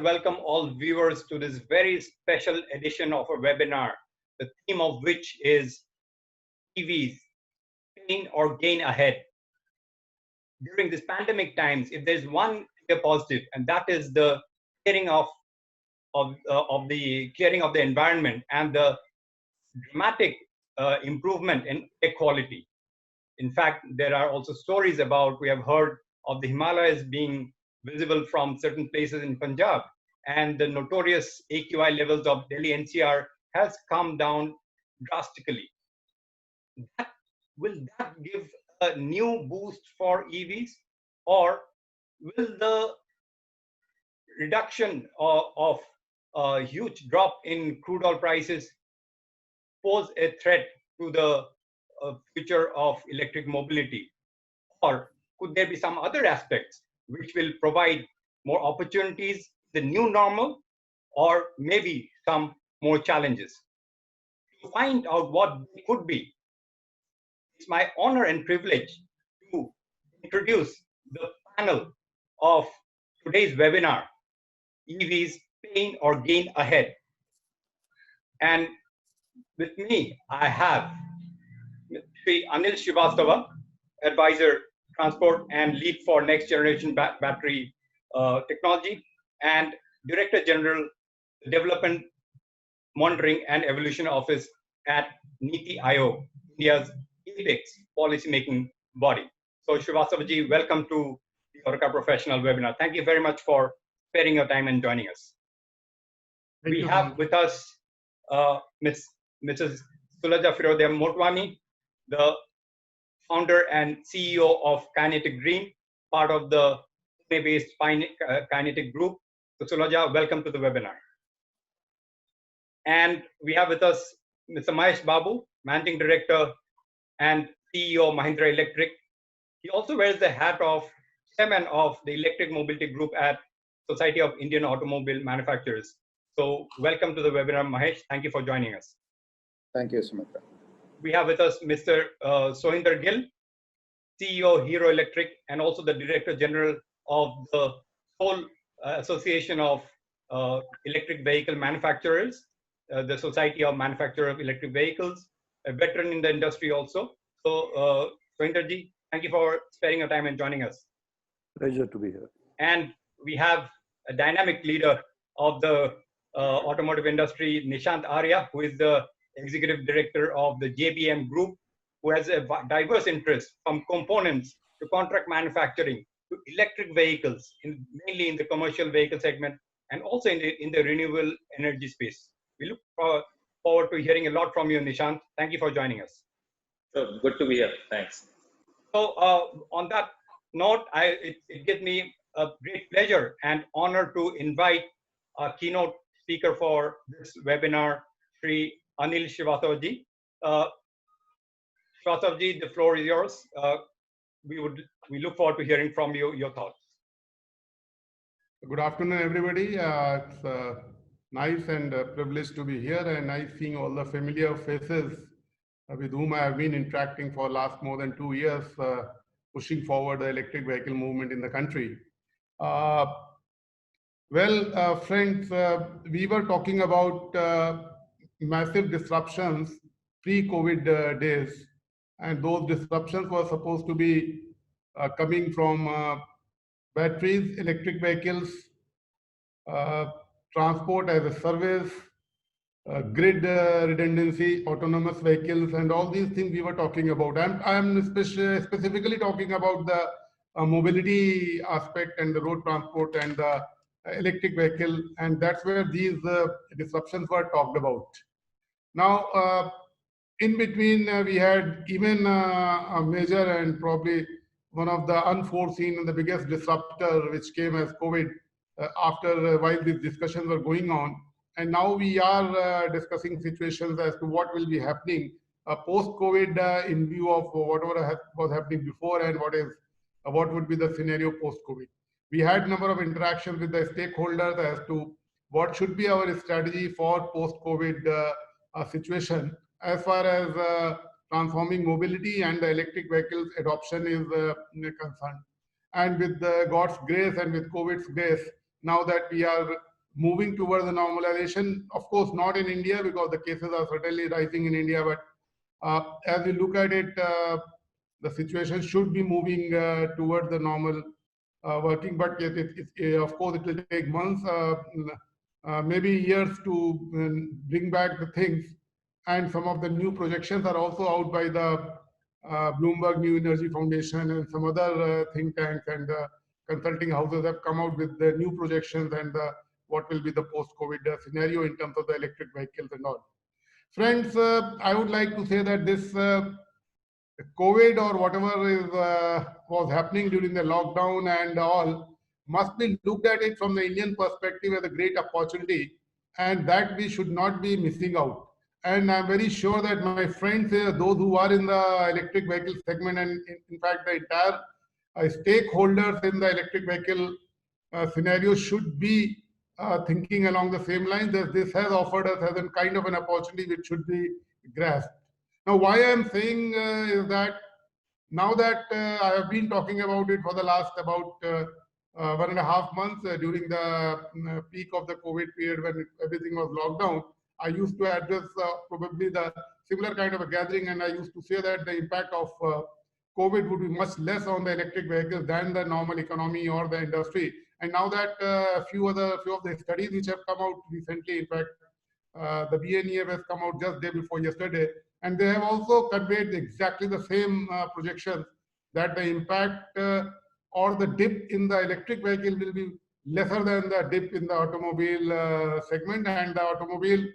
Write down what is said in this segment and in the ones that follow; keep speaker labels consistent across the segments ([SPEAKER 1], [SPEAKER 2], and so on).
[SPEAKER 1] welcome all viewers to this very special edition of a webinar, the theme of which is EVs, pain or gain ahead. During this pandemic times, if there's one clear positive, and that is the clearing of the environment and the dramatic improvement in air quality. In fact, there are also stories about, we have heard of the Himalayas being visible from certain places in Punjab, and the notorious AQI levels of Delhi NCR has come down drastically. Will that give a new boost for EVs, or will the reduction of a huge drop in crude oil prices pose a threat to the future of electric mobility? Or could there be some other aspects which will provide more opportunities, the new normal, or maybe some more challenges? To find out what they could be, it's my honor and privilege to introduce the panel of today's webinar, EVs, Pain or Gain Ahead. And with me, I have Sri Anil Srivastava, Advisor, Transport and Lead for Next Generation Battery Technology, and Director General, Development Monitoring and Evolution Office at NITI Aayog, India's apex policymaking body. So Srivastava-ji, welcome to the Orca Professional webinar. Thank you very much for sparing your time and joining us. We have with us Mrs. Sulaja Firodia Motwani, the founder and CEO of Kinetic Green, part of the Pune-based Kinetic Group. So Sulaja, welcome to the webinar. And we have with us Mr. Mahesh Babu, Managing Director and CEO of Mahindra Electric. He also wears the hat of chairman of the Electric Mobility Group at Society of Indian Automobile Manufacturers. So welcome to the webinar, Mahesh. Thank you for joining us.
[SPEAKER 2] Thank you, Sumitra.
[SPEAKER 1] We have with us Mr. Sohinder Gill, CEO Hero Electric, and also the Director General of the whole Association of Electric Vehicle Manufacturers, the Society of Manufacturers of Electric Vehicles, a veteran in the industry also. So, Sohinder ji, thank you for sparing your time and joining us.
[SPEAKER 3] Pleasure to be here.
[SPEAKER 1] And we have a dynamic leader of the automotive industry, Nishant Arya, who is the Executive Director of the JBM Group, who has a diverse interest from components to contract manufacturing to electric vehicles, mainly in the commercial vehicle segment and also in the renewable energy space. We look forward to hearing a lot from you, Nishant. Thank you for joining us.
[SPEAKER 4] So good to be here. Thanks.
[SPEAKER 1] So on that note, it gives me a great pleasure and honor to invite our keynote speaker for this webinar, Sri Anil Srivastava-ji. Srivastava-ji, the floor is yours. We look forward to hearing from you your thoughts.
[SPEAKER 5] Good afternoon, everybody. It's nice and privileged to be here, and nice seeing all the familiar faces with whom I have been interacting for last more than 2 years, pushing forward the electric vehicle movement in the country. Friends, we were talking about massive disruptions pre-COVID days, and those disruptions were supposed to be coming from batteries, electric vehicles, transport as a service, grid redundancy, autonomous vehicles, and all these things we were talking about. I'm specifically talking about the mobility aspect and the road transport and the electric vehicle, and that's where these disruptions were talked about. Now, in between, we had even a major and probably one of the unforeseen and the biggest disruptor which came as COVID after while these discussions were going on. And now we are discussing situations as to what will be happening post-COVID in view of whatever was happening before and what would be the scenario post-COVID. We had a number of interactions with the stakeholders as to what should be our strategy for post-COVID situation as far as transforming mobility and the electric vehicles adoption is concerned. And with God's grace and with COVID's grace, now that we are moving towards the normalization. Of course, not in India because the cases are certainly rising in India, but as we look at it, the situation should be moving towards the normal working, but of course, it will take months, maybe years to bring back the things. And some of the new projections are also out by the Bloomberg New Energy Foundation and some other think tanks and consulting houses have come out with the new projections and what will be the post-COVID scenario in terms of the electric vehicles and all. Friends, I would like to say that this COVID or whatever is was happening during the lockdown and all must be looked at it from the Indian perspective as a great opportunity, and that we should not be missing out. And I'm very sure that my friends, those who are in the electric vehicle segment, and in fact the entire stakeholders in the electric vehicle scenario should be thinking along the same lines, that this has offered us as a kind of an opportunity which should be grasped. Now, why I'm saying is that now that I have been talking about it for the last about 1.5 months during the peak of the COVID period when everything was locked down, I used to address probably the similar kind of a gathering, and I used to say that the impact of COVID would be much less on the electric vehicles than the normal economy or the industry. And now that a few of the studies which have come out recently, in fact, the BNEF has come out just day before yesterday, and they have also conveyed exactly the same projections that the impact or the dip in the electric vehicle will be lesser than the dip in the automobile segment, and the automobile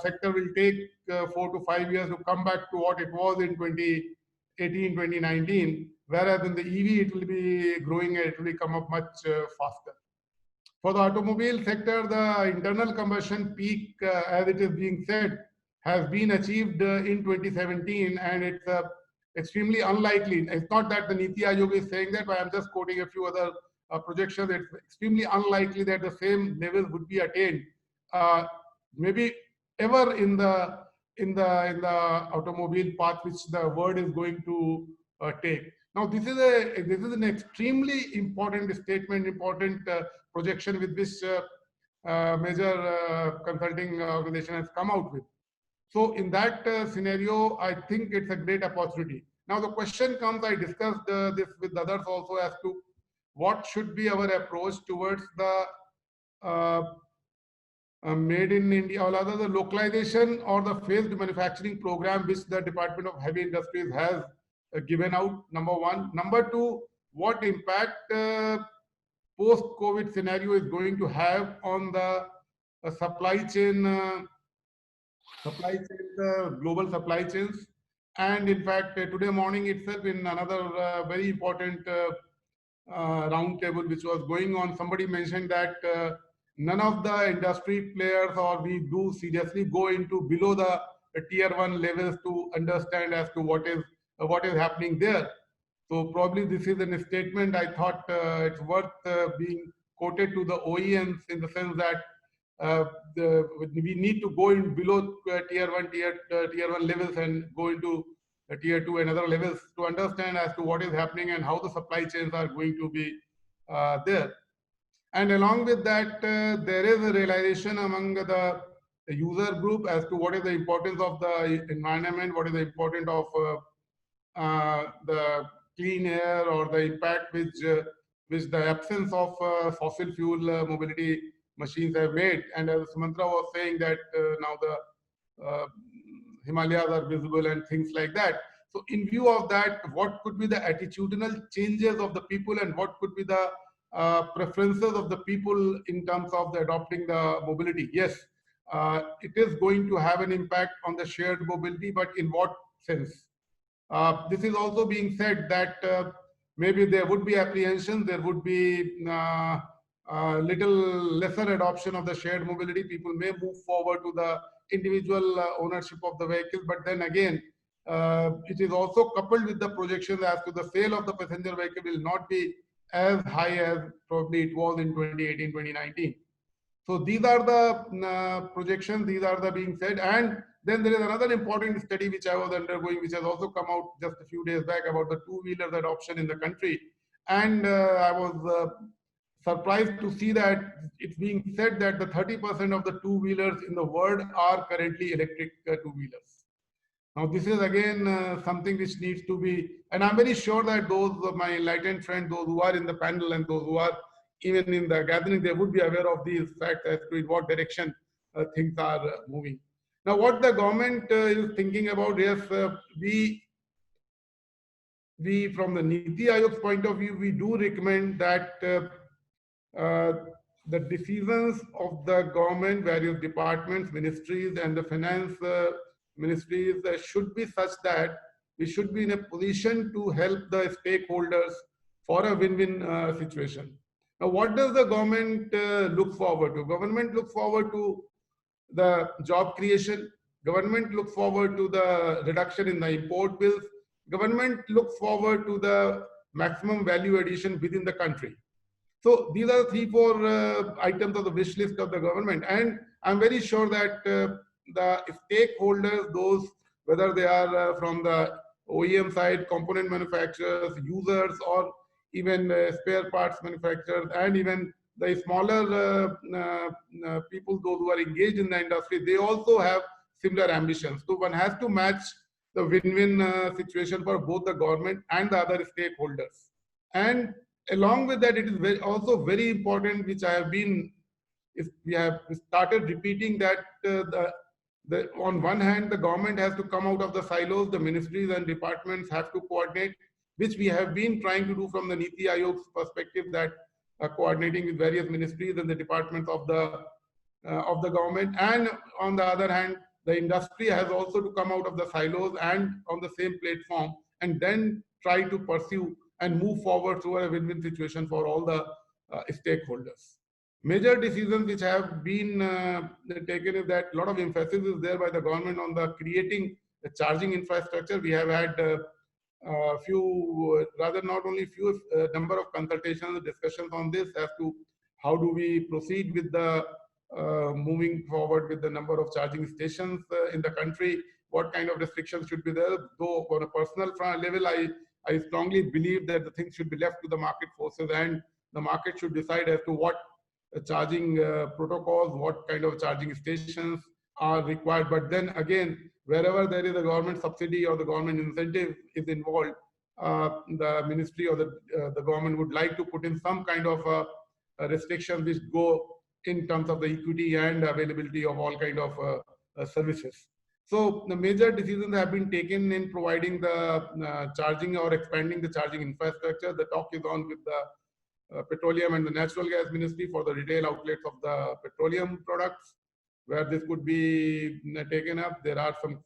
[SPEAKER 5] sector will take 4 to 5 years to come back to what it was in 2018, 2019, whereas in the EV it will be growing and it will come up much faster. For the automobile sector, the internal combustion peak, as it is being said, has been achieved in 2017, and it's extremely unlikely. It's not that the Niti Aayog is saying that, but I'm just quoting a few other projections. It's extremely unlikely that the same levels would be attained, maybe ever in the automobile path which the world is going to take. Now, this is an extremely important statement, important projection with which major consulting organization has come out with. So in that scenario, I think it's a great opportunity. Now the question comes, I discussed this with others also, as to what should be our approach towards the made in India, or rather the localization or the phased manufacturing program which the Department of Heavy Industries has given out, number one. Number two, what impact post-COVID scenario is going to have on the supply chain, global supply chains. And in fact, today morning itself, in another very important roundtable which was going on, somebody mentioned that none of the industry players or we do seriously go into below the tier 1 levels to understand as to what is happening there. So probably this is a statement I thought it's worth being quoted to the OEMs, in the sense that we need to go in below tier 1 levels and go into tier 2 and other levels to understand as to what is happening and how the supply chains are going to be there. And along with that, there is a realization among the user group as to what is the importance of the environment, what is the importance of the clean air, or the impact which the absence of fossil fuel mobility machines have made. And as Sumantra was saying that now the Himalayas are visible and things like that. So in view of that, what could be the attitudinal changes of the people, and what could be the preferences of the people in terms of the adopting the mobility? Yes, it is going to have an impact on the shared mobility, but in what sense? This is also being said that maybe there would be apprehensions, there would be little lesser adoption of the shared mobility. People may move forward to the individual ownership of the vehicle, but then again, it is also coupled with the projections as to the sale of the passenger vehicle will not be as high as probably it was in 2018, 2019. So these are the projections, these are the being said. And then there is another important study which I was undergoing, which has also come out just a few days back, about the two-wheelers adoption in the country. And I was surprised to see that it's being said that the 30% of the two-wheelers in the world are currently electric two-wheelers. Now, this is again something which needs to be, and I'm very sure that those of my enlightened friends, those who are in the panel and those who are even in the gathering, they would be aware of these facts as to in what direction things are moving. Now, what the government is thinking about, yes, we from the Niti Aayog's point of view, we do recommend that the decisions of the government, various departments, ministries, and the finance ministries should be such that we should be in a position to help the stakeholders for a win-win situation. Now, what does the government look forward to? Government looks forward to the job creation. Government looks forward to the reduction in the import bills. Government looks forward to the maximum value addition within the country. So these are the 3-4 items of the wish list of the government. And I'm very sure that the stakeholders, those, whether they are from the OEM side, component manufacturers, users, or even spare parts manufacturers, and even the smaller people, those who are engaged in the industry, they also have similar ambitions. So one has to match the win-win situation for both the government and the other stakeholders. And along with that, it is also very important, which I have been, if we have started repeating that on one hand, the government has to come out of the silos, the ministries and departments have to coordinate, which we have been trying to do from the Niti Aayog's perspective, that coordinating with various ministries and the departments of the government. And on the other hand, the industry has also to come out of the silos and on the same platform, and then try to pursue and move forward through a win-win situation for all the stakeholders. Major decisions which have been taken is that a lot of emphasis is there by the government on the creating the charging infrastructure. We have had few, rather not only few, number of consultations, discussions on this as to how do we proceed with the moving forward with the number of charging stations in the country, what kind of restrictions should be there. Though on a personal level, I strongly believe that the things should be left to the market forces, and the market should decide as to what charging protocols, what kind of charging stations are required. But then again, wherever there is a government subsidy or the government incentive is involved, the ministry or the government would like to put in some kind of restrictions which go in terms of the equity and availability of all kind of services. So the major decisions have been taken in providing the charging or expanding the charging infrastructure. The talk is on with the Petroleum and the Natural Gas Ministry for the retail outlets of the petroleum products, where this could be taken up. There are some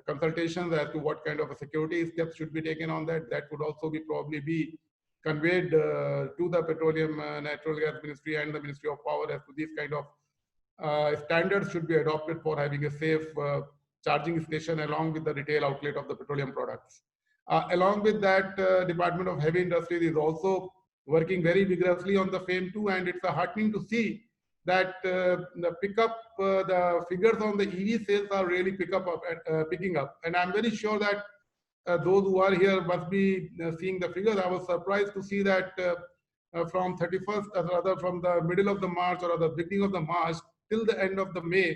[SPEAKER 5] consultations as to what kind of a security steps should be taken on that. That would also be probably be conveyed to the Petroleum Natural Gas Ministry and the Ministry of Power as to these kind of standards should be adopted for having a safe charging station along with the retail outlet of the petroleum products. Along with that, Department of Heavy Industries is also working very vigorously on the FAME 2, and it's heartening to see that the figures on the EV sales are really picking up. And I'm very sure that those who are here must be seeing the figures. I was surprised to see that from 31st, rather from the middle of the March or the beginning of the March till the end of the May,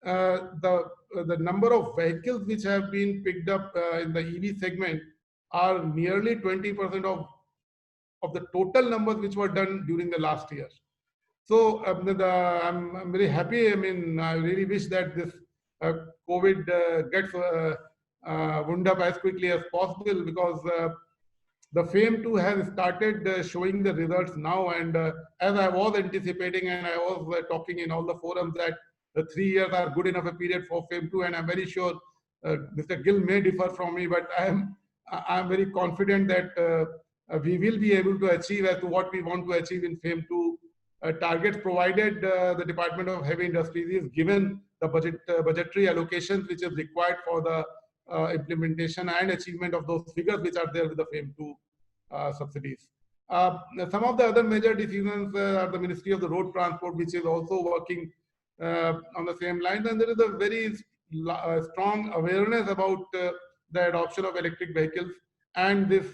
[SPEAKER 5] the number of vehicles which have been picked up in the EV segment are nearly 20% of the total numbers which were done during the last year. So I'm very happy. I mean, I really wish that this COVID gets wound up as quickly as possible, because the FAME 2 has started showing the results now. And as I was anticipating, and I was talking in all the forums, that the 3 years are good enough a period for FAME 2. And I'm very sure Mr. Gill may differ from me, but I'm very confident that we will be able to achieve as to what we want to achieve in FAME 2 targets, provided the Department of Heavy Industries is given the budgetary allocations which is required for the implementation and achievement of those figures which are there with the FAME 2 subsidies. Some of the other major decisions are the Ministry of the Road Transport, which is also working on the same lines, and there is a very strong awareness about the adoption of electric vehicles. And this,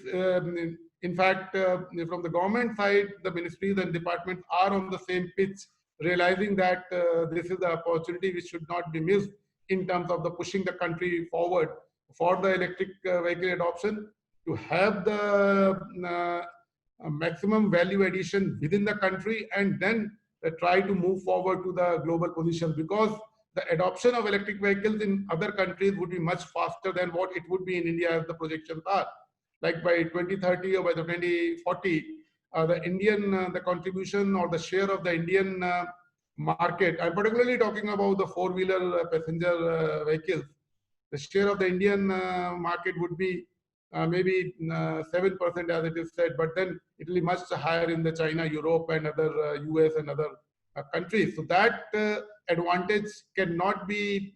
[SPEAKER 5] in fact, from the government side, the ministries and departments are on the same pitch, realizing that this is the opportunity which should not be missed in terms of the pushing the country forward for the electric vehicle adoption, to have the maximum value addition within the country, and then try to move forward to the global positions, because the adoption of electric vehicles in other countries would be much faster than what it would be in India, as the projections are. Like by 2030 or by the 2040, the contribution or the share of the Indian market, I'm particularly talking about the four-wheeler passenger vehicles, the share of the Indian market would be maybe 7%, as it is said, but then it will be much higher in the China, Europe, and other US and other countries. So that advantage cannot be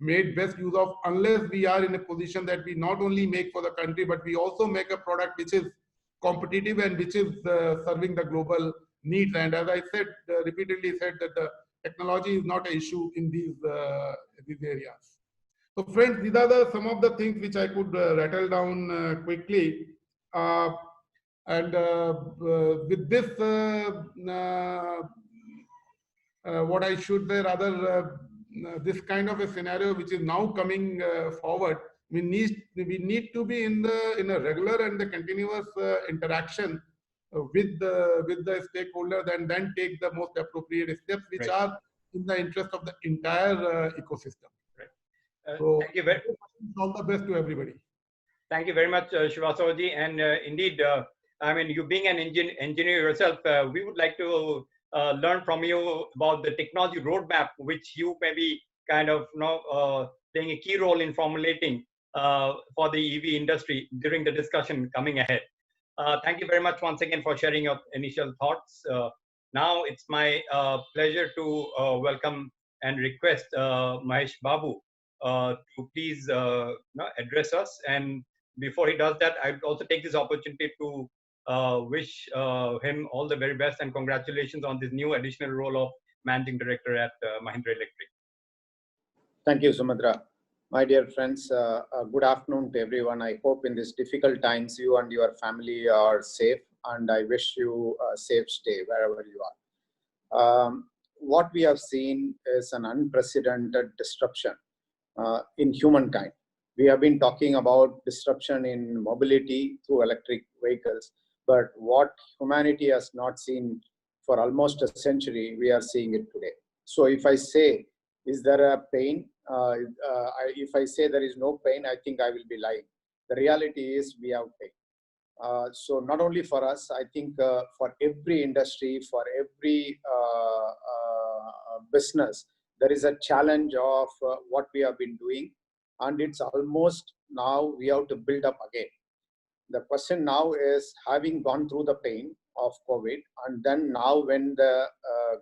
[SPEAKER 5] made best use of unless we are in a position that we not only make for the country, but we also make a product which is competitive and which is serving the global needs. And as I said, repeatedly said, that the technology is not an issue in these areas. So friends, these are some of the things which I could rattle down quickly. And with this, what I should say, rather, this kind of a scenario which is now coming forward, we need to be in a regular and the continuous interaction with the stakeholders, and then take the most appropriate steps which are in the interest of the entire ecosystem. So
[SPEAKER 1] thank you very
[SPEAKER 5] all the best to everybody.
[SPEAKER 1] Thank you very much, Srivastava-ji. And indeed, I mean, you being an engineer yourself, we would like to learn from you about the technology roadmap, which you may be kind of playing a key role in formulating for the EV industry during the discussion coming ahead. Thank you very much once again for sharing your initial thoughts. Now it's my pleasure to welcome and request Mahesh Babu to please address us. And before he does that, I'd also take this opportunity to wish him all the very best and congratulations on this new additional role of Managing Director at Mahindra Electric.
[SPEAKER 2] Thank you, Sumedra. My dear friends, good afternoon to everyone. I hope in these difficult times you and your family are safe, and I wish you a safe stay wherever you are. What we have seen is an unprecedented disruption in humankind. We have been talking about disruption in mobility through electric vehicles, but what humanity has not seen for almost a century, we are seeing it today. So if I say, is there a pain? If I say there is no pain, I think I will be lying. The reality is we have pain. So not only for us, I think for every industry, for every business, there is a challenge of what we have been doing, and it's almost now we have to build up again. The question now is, having gone through the pain of COVID, and then now when the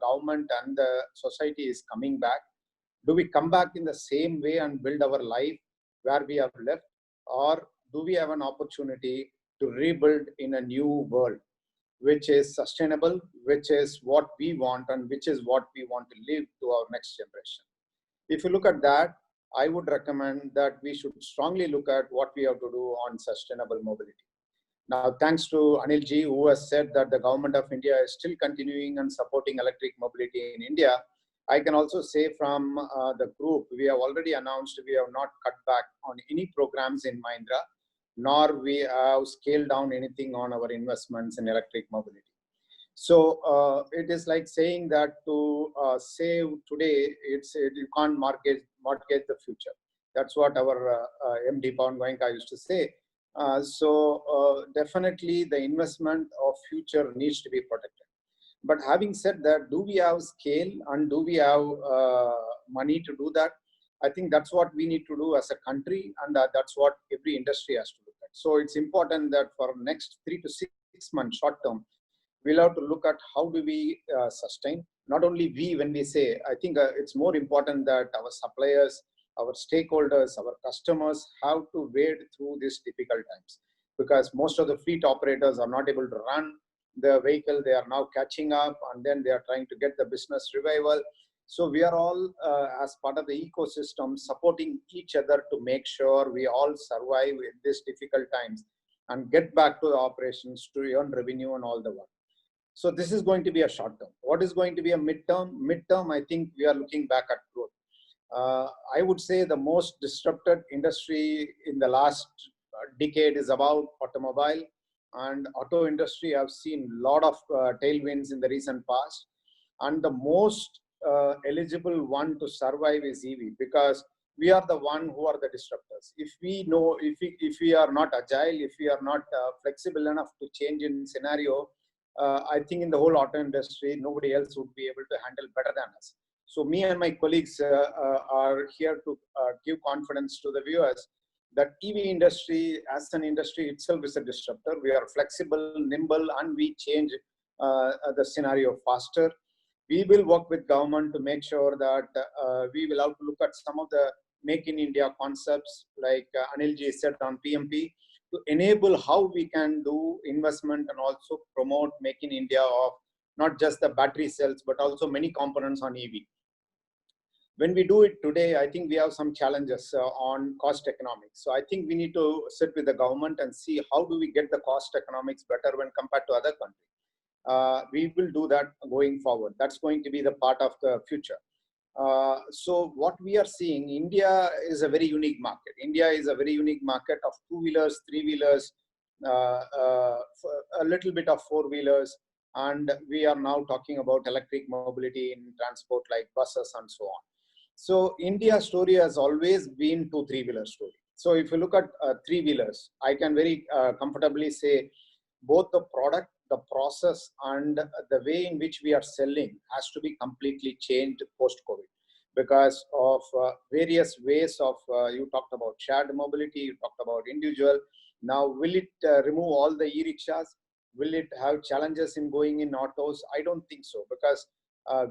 [SPEAKER 2] government and the society is coming back, do we come back in the same way and build our life where we have left, or do we have an opportunity to rebuild in a new world, which is sustainable, which is what we want, and which is what we want to leave to our next generation? If you look at that, I would recommend that we should strongly look at what we have to do on sustainable mobility. Now, thanks to Anilji, who has said that the government of India is still continuing and supporting electric mobility in India, I can also say from the group, we have already announced we have not cut back on any programs in Mahindra, nor we have scaled down anything on our investments in electric mobility. So it is like saying that to save today, you can't mortgage the future. That's what our MD Pawan Goenka used to say. So definitely the investment of future needs to be protected. But having said that, do we have scale and do we have money to do that? I think that's what we need to do as a country, and that's what every industry has to look at. So it's important that for next 3 to 6 months short term, we'll have to look at how do we sustain. Not only we, when we say, I think it's more important that our suppliers, our stakeholders, our customers have to wade through these difficult times, because most of the fleet operators are not able to run the vehicle. They are now catching up, and then they are trying to get the business revival. So we are all, as part of the ecosystem, supporting each other to make sure we all survive in these difficult times and get back to the operations to earn revenue and all the work. So this is going to be a short term. What is going to be a midterm? Midterm, I think we are looking back at growth. I would say the most disrupted industry in the last decade is about automobile, and auto industry. I've seen a lot of tailwinds in the recent past, and the most eligible one to survive is EV, because we are the one who are the disruptors. If we know, if we are not agile, if we are not flexible enough to change in scenario, I think in the whole auto industry, nobody else would be able to handle better than us. So me and my colleagues are here to give confidence to the viewers that EV industry as an industry itself is a disruptor. We are flexible, nimble, and we change the scenario faster. We will work with government to make sure that we will have to look at some of the Make in India concepts, like Anilji said on PMP, to enable how we can do investment and also promote Make in India of not just the battery cells, but also many components on EV. When we do it today, I think we have some challenges on cost economics. So I think we need to sit with the government and see how do we get the cost economics better when compared to other countries. We will do that going forward. That's going to be the part of the future. So what we are seeing, India is a very unique market. India is a very unique market of two-wheelers, three-wheelers, a little bit of four-wheelers, and we are now talking about electric mobility in transport like buses and so on. So India's story has always been two three-wheeler story. So if you look at three-wheelers, I can very comfortably say both the product, the process, and the way in which we are selling has to be completely changed post-COVID because of various ways of, you talked about shared mobility, you talked about individual. Now, will it remove all the e-rickshaws? Will it have challenges in going in autos? I don't think so, because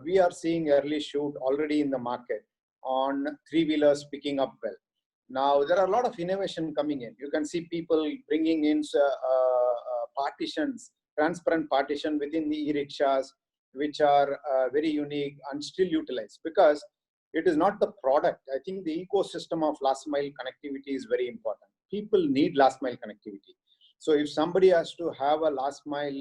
[SPEAKER 2] we are seeing early shoot already in the market on three-wheelers picking up well. Now, there are a lot of innovation coming in. You can see people bringing in partitions, transparent partition within the e-rickshaws, which are very unique and still utilized, because it is not the product. I think the ecosystem of last mile connectivity is very important. People need last mile connectivity. So if somebody has to have a last mile,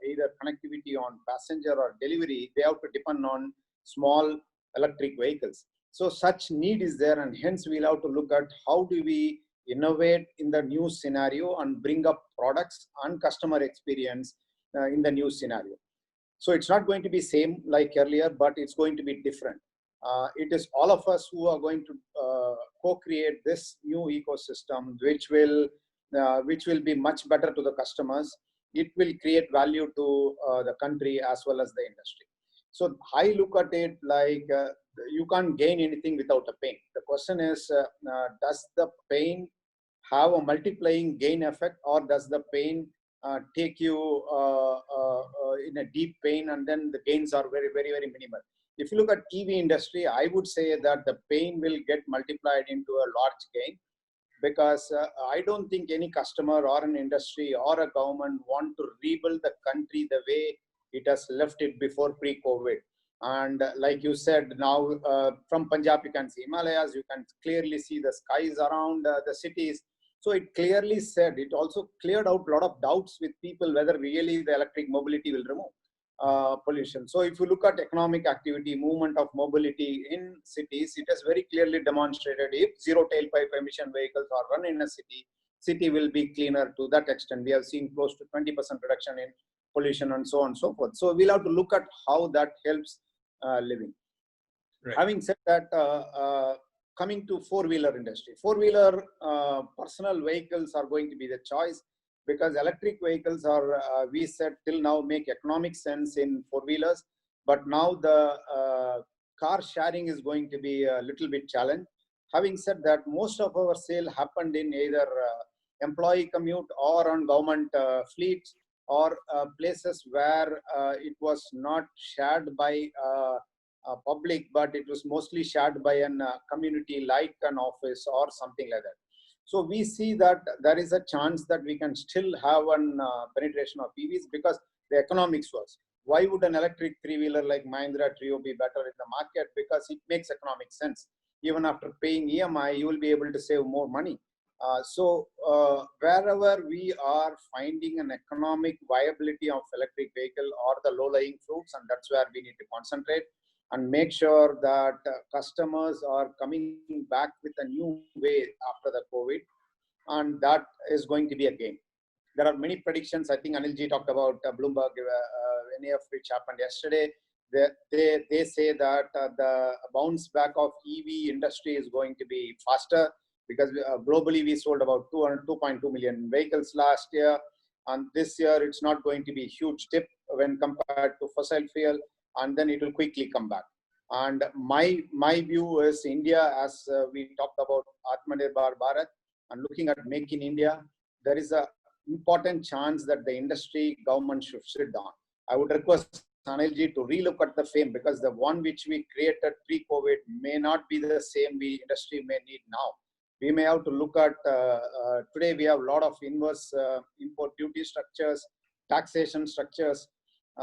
[SPEAKER 2] either connectivity on passenger or delivery, they have to depend on small electric vehicles. So such need is there, and hence we'll have to look at how do we innovate in the new scenario and bring up products and customer experience in the new scenario. So it's not going to be same like earlier, but it's going to be different. It is all of us who are going to co-create this new ecosystem, which will be much better to the customers. It will create value to the country as well as the industry. So I look at it like you can't gain anything without a pain. The question is, does the pain have a multiplying gain effect, or does the pain take you in a deep pain and then the gains are very, very, very minimal? If you look at EV industry, I would say that the pain will get multiplied into a large gain, because I don't think any customer or an industry or a government want to rebuild the country the way it has left it before pre-COVID. And like you said, now from Punjab you can see Himalayas, you can clearly see the skies around the cities. So it clearly said, it also cleared out a lot of doubts with people whether really the electric mobility will remove pollution. So if you look at economic activity, movement of mobility in cities, it has very clearly demonstrated if zero tailpipe emission vehicles are run in a city will be cleaner to that extent. We have seen close to 20% reduction in pollution and so on and so forth. So we'll have to look at how that helps living. Right. Having said that, coming to four-wheeler industry, four-wheeler personal vehicles are going to be the choice, because electric vehicles are, we said till now make economic sense in four-wheelers, but now the car sharing is going to be a little bit challenged. Having said that, most of our sale happened in either employee commute or on government fleets, or places where it was not shared by public, but it was mostly shared by a community like an office or something like that. So we see that there is a chance that we can still have an penetration of EVs, because the economics works. why would an electric three-wheeler like Mahindra Trio be better in the market? Because it makes economic sense. Even after paying EMI, you will be able to save more money. Wherever we are finding an economic viability of electric vehicle or the low-lying fruits, and that's where we need to concentrate and make sure that customers are coming back with a new way after the COVID, and that is going to be a gain. There are many predictions. I think Anilji talked about Bloomberg, any of which happened yesterday. They say that the bounce back of EV industry is going to be faster, because globally we sold about 2.2 million vehicles last year, and this year it's not going to be a huge dip when compared to fossil fuel, and then it will quickly come back. And my view is India, as we talked about Atmanirbhar Bharat and looking at Make in India, there is a important chance that the industry government should sit down. I would request Anilji to relook at the FAME, because the one which we created pre-COVID may not be the same we industry may need now. We may have to look at, today we have a lot of inverse import duty structures, taxation structures,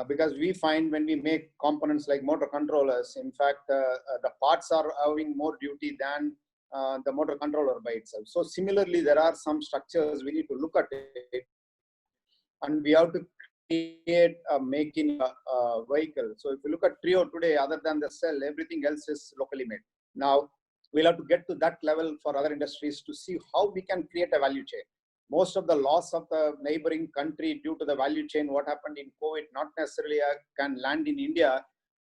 [SPEAKER 2] because we find when we make components like motor controllers, in fact, the parts are having more duty than the motor controller by itself. So similarly, there are some structures we need to look at it, and we have to create a make in a vehicle. So if you look at Trio today, other than the cell, everything else is locally made. Now, we'll have to get to that level for other industries to see how we can create a value chain. Most of the loss of the neighboring country due to the value chain, what happened in COVID, not necessarily can land in India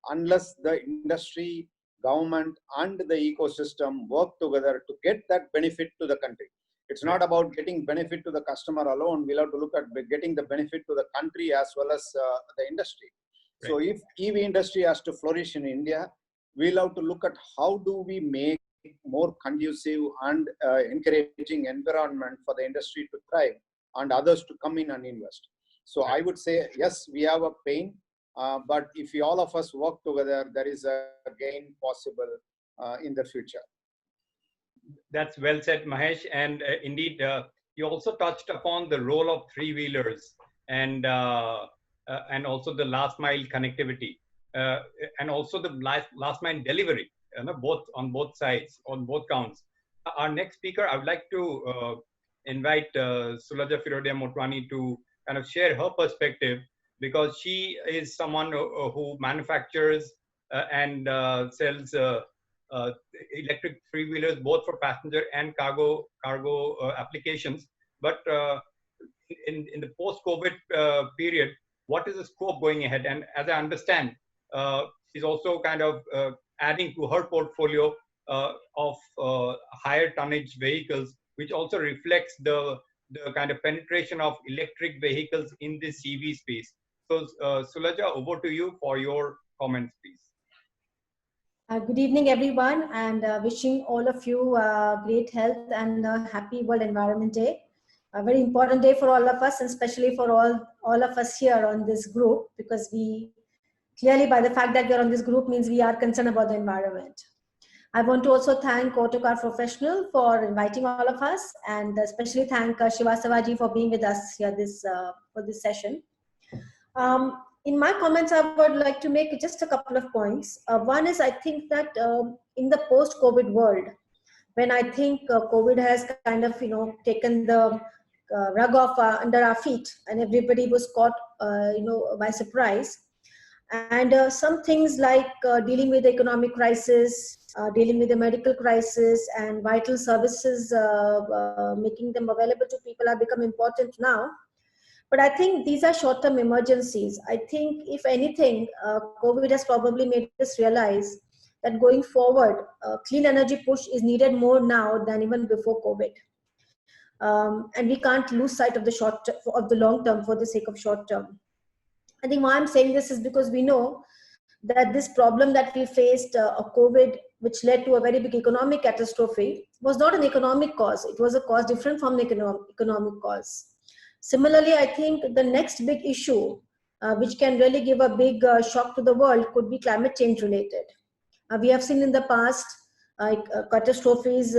[SPEAKER 2] unless the industry, government, and the ecosystem work together to get that benefit to the country. It's not about getting benefit to the customer alone. We'll have to look at getting the benefit to the country as well as the industry. Right. So if EV industry has to flourish in India, we'll have to look at how do we make more conducive and encouraging environment for the industry to thrive and others to come in and invest. So I would say, yes, we have a pain, but if all of us work together, there is a gain possible in the future.
[SPEAKER 1] That's well said, Mahesh. And indeed, you also touched upon the role of three-wheelers and also the last mile connectivity and also the last mile delivery, both on both sides, on both counts. Our next speaker, I would like to invite Sulaja Firodia Motwani to kind of share her perspective, because she is someone who manufactures and sells electric three-wheelers, both for passenger and cargo applications. But in the post-COVID period, what is the scope going ahead? And as I understand, she's also kind of adding to her portfolio of higher tonnage vehicles, which also reflects the kind of penetration of electric vehicles in this EV space. So Sulaja, over to you for your comments, please.
[SPEAKER 3] Good evening, everyone, and wishing all of you great health and a happy World Environment Day. A very important day for all of us, and especially for all of us here on this group, because we clearly, by the fact that we're on this group, means we are concerned about the environment. I want to also thank Autocar Professional for inviting all of us, and especially thank Shiva Savaji for being with us here for this session. In my comments, I would like to make just a couple of points. One is, I think that in the post-COVID world, when I think COVID has kind of, taken the rug off under our feet, and everybody was caught, by surprise. And some things like dealing with the economic crisis, dealing with the medical crisis, and vital services, making them available to people have become important now. But I think these are short-term emergencies. I think, if anything, COVID has probably made us realize that going forward, clean energy push is needed more now than even before COVID. And we can't lose sight of the long term for the sake of short term. I think why I'm saying this is because we know that this problem that we faced of COVID, which led to a very big economic catastrophe, was not an economic cause. It was a cause different from the economic cause. Similarly, I think the next big issue, which can really give a big shock to the world, could be climate change related. We have seen in the past catastrophes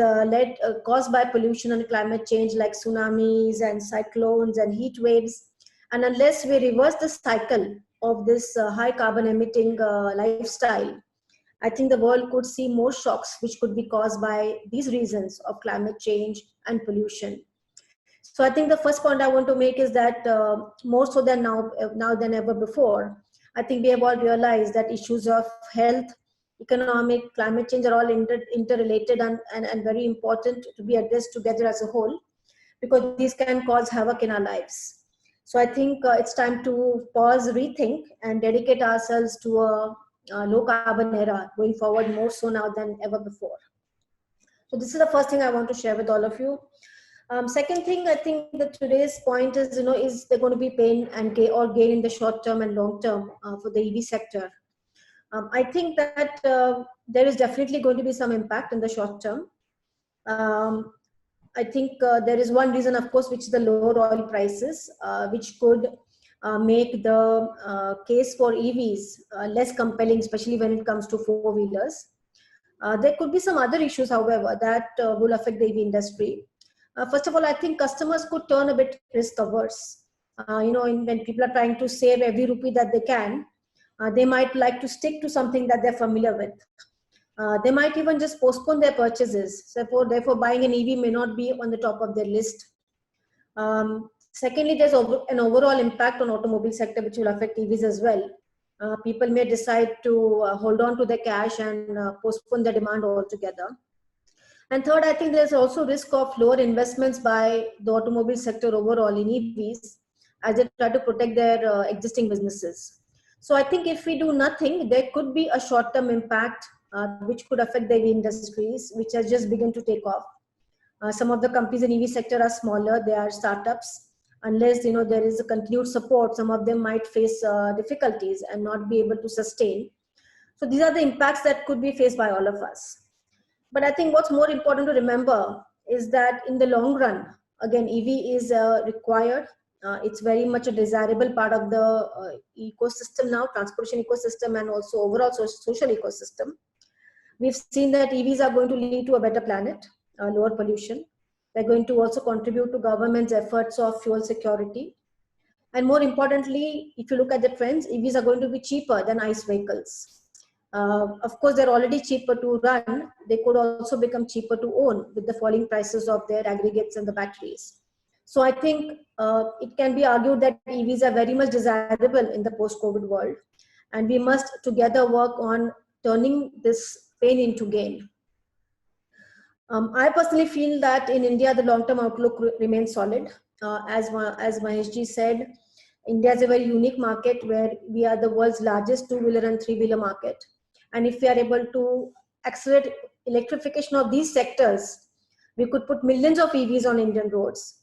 [SPEAKER 3] caused by pollution and climate change, like tsunamis and cyclones and heat waves. And unless we reverse the cycle, of this high carbon emitting lifestyle, I think the world could see more shocks which could be caused by these reasons of climate change and pollution. So I think the first point I want to make is that more so than now than ever before, I think we have all realized that issues of health, economic, climate change are all interrelated and very important to be addressed together as a whole, because these can cause havoc in our lives. So I think it's time to pause, rethink, and dedicate ourselves to a low carbon era going forward, more so now than ever before. So this is the first thing I want to share with all of you. Second thing, I think that today's point is, is there going to be pain and gain in the short term and long term for the EV sector? I think that there is definitely going to be some impact in the short term. I think there is one reason, of course, which is the lower oil prices, which could make the case for EVs less compelling, especially when it comes to four-wheelers. There could be some other issues, however, that will affect the EV industry. First of all, I think customers could turn a bit risk averse. When people are trying to save every rupee that they can, they might like to stick to something that they're familiar with. They might even just postpone their purchases. So therefore, buying an EV may not be on the top of their list. Secondly, there's an overall impact on automobile sector, which will affect EVs as well. People may decide to hold on to their cash and postpone their demand altogether. And third, I think there's also risk of lower investments by the automobile sector overall in EVs as they try to protect their existing businesses. So I think if we do nothing, there could be a short-term impact which could affect the EV industries, which has just begun to take off. Some of the companies in EV sector are smaller; they are startups. Unless there is a continued support, some of them might face difficulties and not be able to sustain. So these are the impacts that could be faced by all of us. But I think what's more important to remember is that in the long run, again, EV is required. It's very much a desirable part of the ecosystem now, transportation ecosystem, and also overall social ecosystem. We've seen that EVs are going to lead to a better planet, lower pollution. They're going to also contribute to government's efforts of fuel security. And more importantly, if you look at the trends, EVs are going to be cheaper than ICE vehicles. Of course, they're already cheaper to run. They could also become cheaper to own with the falling prices of their aggregates and the batteries. So I think it can be argued that EVs are very much desirable in the post-COVID world. And we must together work on turning this pain into gain. I personally feel that in India, the long-term outlook remains solid. As Maheshji said, India is a very unique market where we are the world's largest two-wheeler and three-wheeler market. And if we are able to accelerate electrification of these sectors, we could put millions of EVs on Indian roads,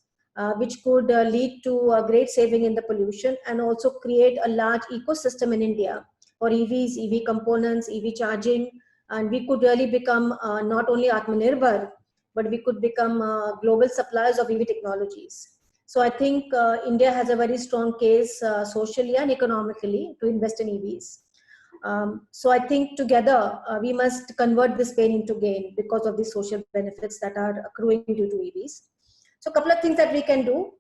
[SPEAKER 3] which could lead to a great saving in the pollution and also create a large ecosystem in India for EVs, EV components, EV charging, and we could really become not only Atmanirbhar, but we could become global suppliers of EV technologies. So I think India has a very strong case socially and economically to invest in EVs. So I think together we must convert this pain into gain because of the social benefits that are accruing due to EVs. So a couple of things that we can do.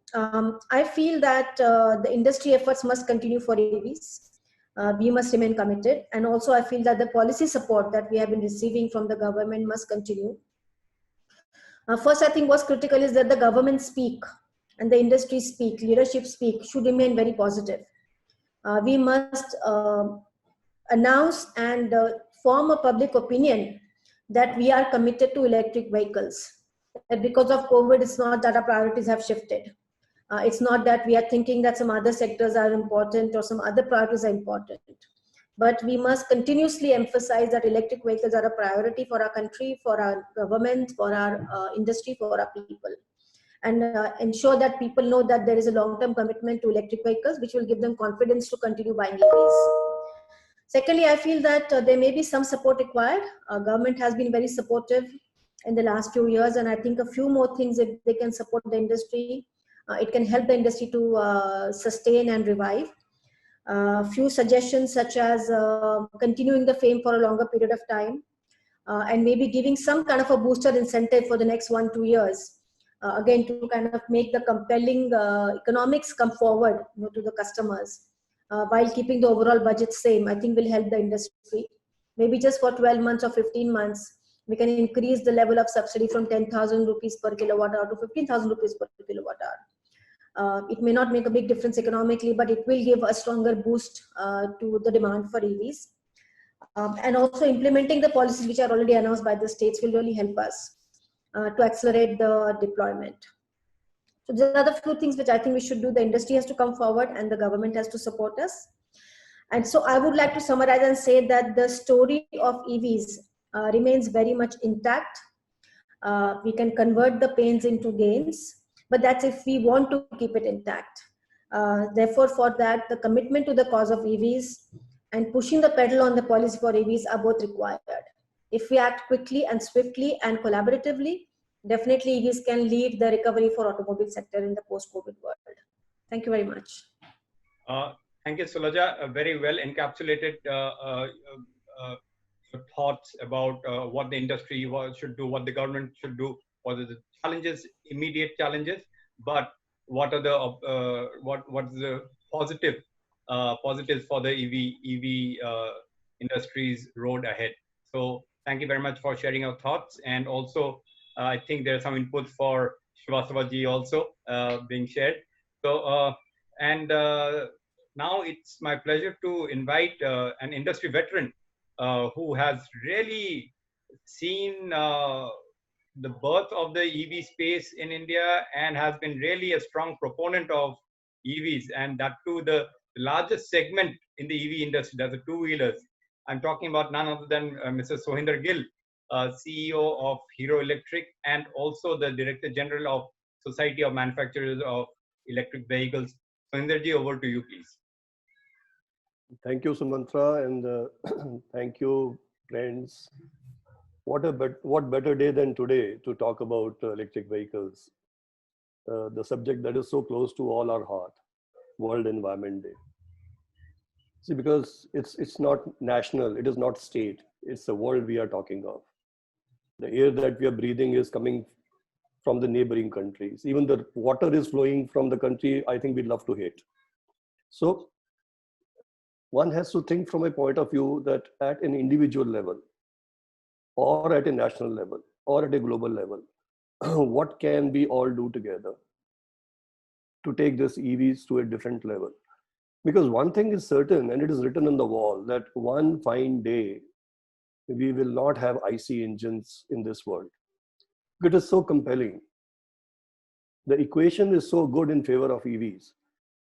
[SPEAKER 3] I feel that the industry efforts must continue for EVs. We must remain committed. And also I feel that the policy support that we have been receiving from the government must continue. First, I think what's critical is that the government speak and the industry speak, leadership speak, should remain very positive. We must announce and form a public opinion that we are committed to electric vehicles. That because of COVID, it's not that our priorities have shifted. It's not that we are thinking that some other sectors are important or some other priorities are important. But we must continuously emphasize that electric vehicles are a priority for our country, for our government, for our industry, for our people. And ensure that people know that there is a long-term commitment to electric vehicles, which will give them confidence to continue buying EVs. Secondly, I feel that there may be some support required. Government has been very supportive in the last few years, and I think a few more things, if they can support the industry, it can help the industry to sustain and revive. Few suggestions such as continuing the FAME for a longer period of time, and maybe giving some kind of a booster incentive for the next 1-2 years. Again, to kind of make the compelling economics come forward to the customers. while keeping the overall budget same, I think will help the industry. Maybe just for 12 months or 15 months, we can increase the level of subsidy from 10,000 rupees per kilowatt hour to 15,000 rupees per kilowatt hour. It may not make a big difference economically, but it will give a stronger boost to the demand for EVs. And also implementing the policies which are already announced by the states will really help us to accelerate the deployment. So there are the few things which I think we should do. The industry has to come forward and the government has to support us. And so I would like to summarize and say that the story of EVs remains very much intact. We can convert the pains into gains, but that's if we want to keep it intact. Therefore, for that, the commitment to the cause of EVs and pushing the pedal on the policy for EVs are both required. If we act quickly and swiftly and collaboratively, definitely EVs can lead the recovery for automobile sector in the post-COVID world. Thank you very much.
[SPEAKER 1] Thank you, Suloja. Very well encapsulated thoughts about what the industry should do, what the government should do, what are the challenges, immediate challenges, but what are the what's the positives for the EV industry's road ahead. So thank you very much for sharing your thoughts, and also I think there are some inputs for Srivastava ji also being shared. So now it's my pleasure to invite an industry veteran who has really seen the birth of the EV space in India and has been really a strong proponent of EVs, and that too the largest segment in the EV industry, that's the two-wheelers. I'm talking about none other than Mr. Sohinder Gill, CEO of Hero Electric and also the Director General of Society of Manufacturers of Electric Vehicles. Sohinder ji, over to you, please.
[SPEAKER 6] Thank you, Sumantra, and thank you, friends. What better day than today to talk about electric vehicles, the subject that is so close to all our heart, World Environment Day. See, because it's not national, it is not state, it's the world we are talking of. The air that we are breathing is coming from the neighboring countries. Even the water is flowing from the country I think we'd love to hit. So one has to think from a point of view that at an individual level, or at a national level, or at a global level, what can we all do together to take this EVs to a different level? Because one thing is certain, and it is written on the wall, that one fine day, we will not have IC engines in this world. It is so compelling. The equation is so good in favor of EVs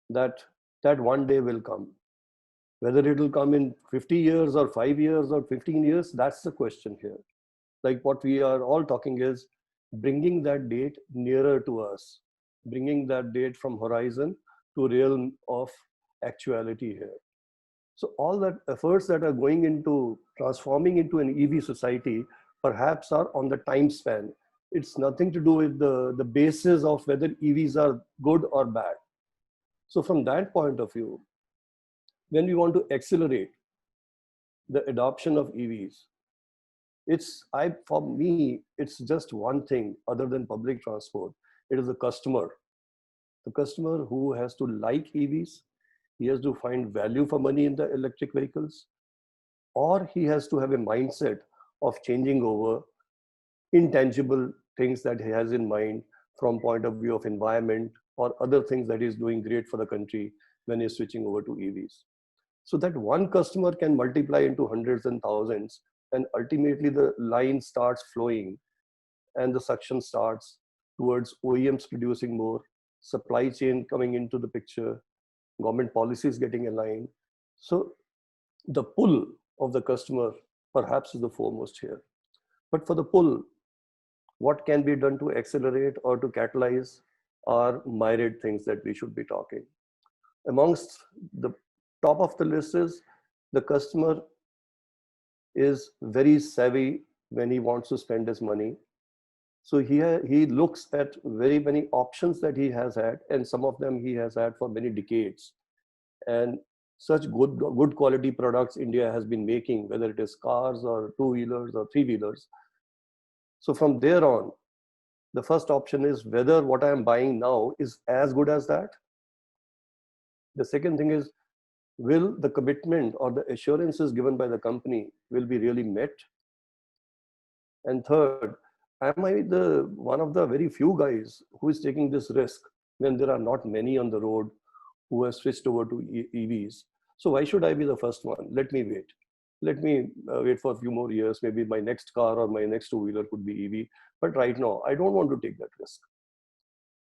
[SPEAKER 6] that one day will come. Whether it will come in 50 years or 5 years or 15 years, that's the question here. Like what we are all talking is bringing that date nearer to us, bringing that date from horizon to realm of actuality here. So all that efforts that are going into transforming into an EV society perhaps are on the time span. It's nothing to do with the basis of whether EVs are good or bad. So from that point of view, when we want to accelerate the adoption of EVs, for me, it's just one thing other than public transport. It is the customer who has to like EVs. He has to find value for money in the electric vehicles, or he has to have a mindset of changing over intangible things that he has in mind from point of view of environment or other things that is doing great for the country when he's switching over to EVs. So that one customer can multiply into hundreds and thousands, and ultimately the line starts flowing and the suction starts towards OEMs producing more, supply chain coming into the picture, government policies getting aligned. So the pull of the customer perhaps is the foremost here. But for the pull, what can be done to accelerate or to catalyze are myriad things that we should be talking. Amongst the top of the list is the customer is very savvy when he wants to spend his money. So he looks at very many options that he has had, and some of them he has had for many decades. And such good quality products India has been making, whether it is cars or two-wheelers or three-wheelers. So from there on, the first option is whether what I am buying now is as good as that. The second thing is will the commitment or the assurances given by the company will be really met? And third, am I the one of the very few guys who is taking this risk when there are not many on the road who have switched over to EVs? So why should I be the first one? Let me wait. Let me wait for a few more years. Maybe my next car or my next two-wheeler could be EV. But right now, I don't want to take that risk.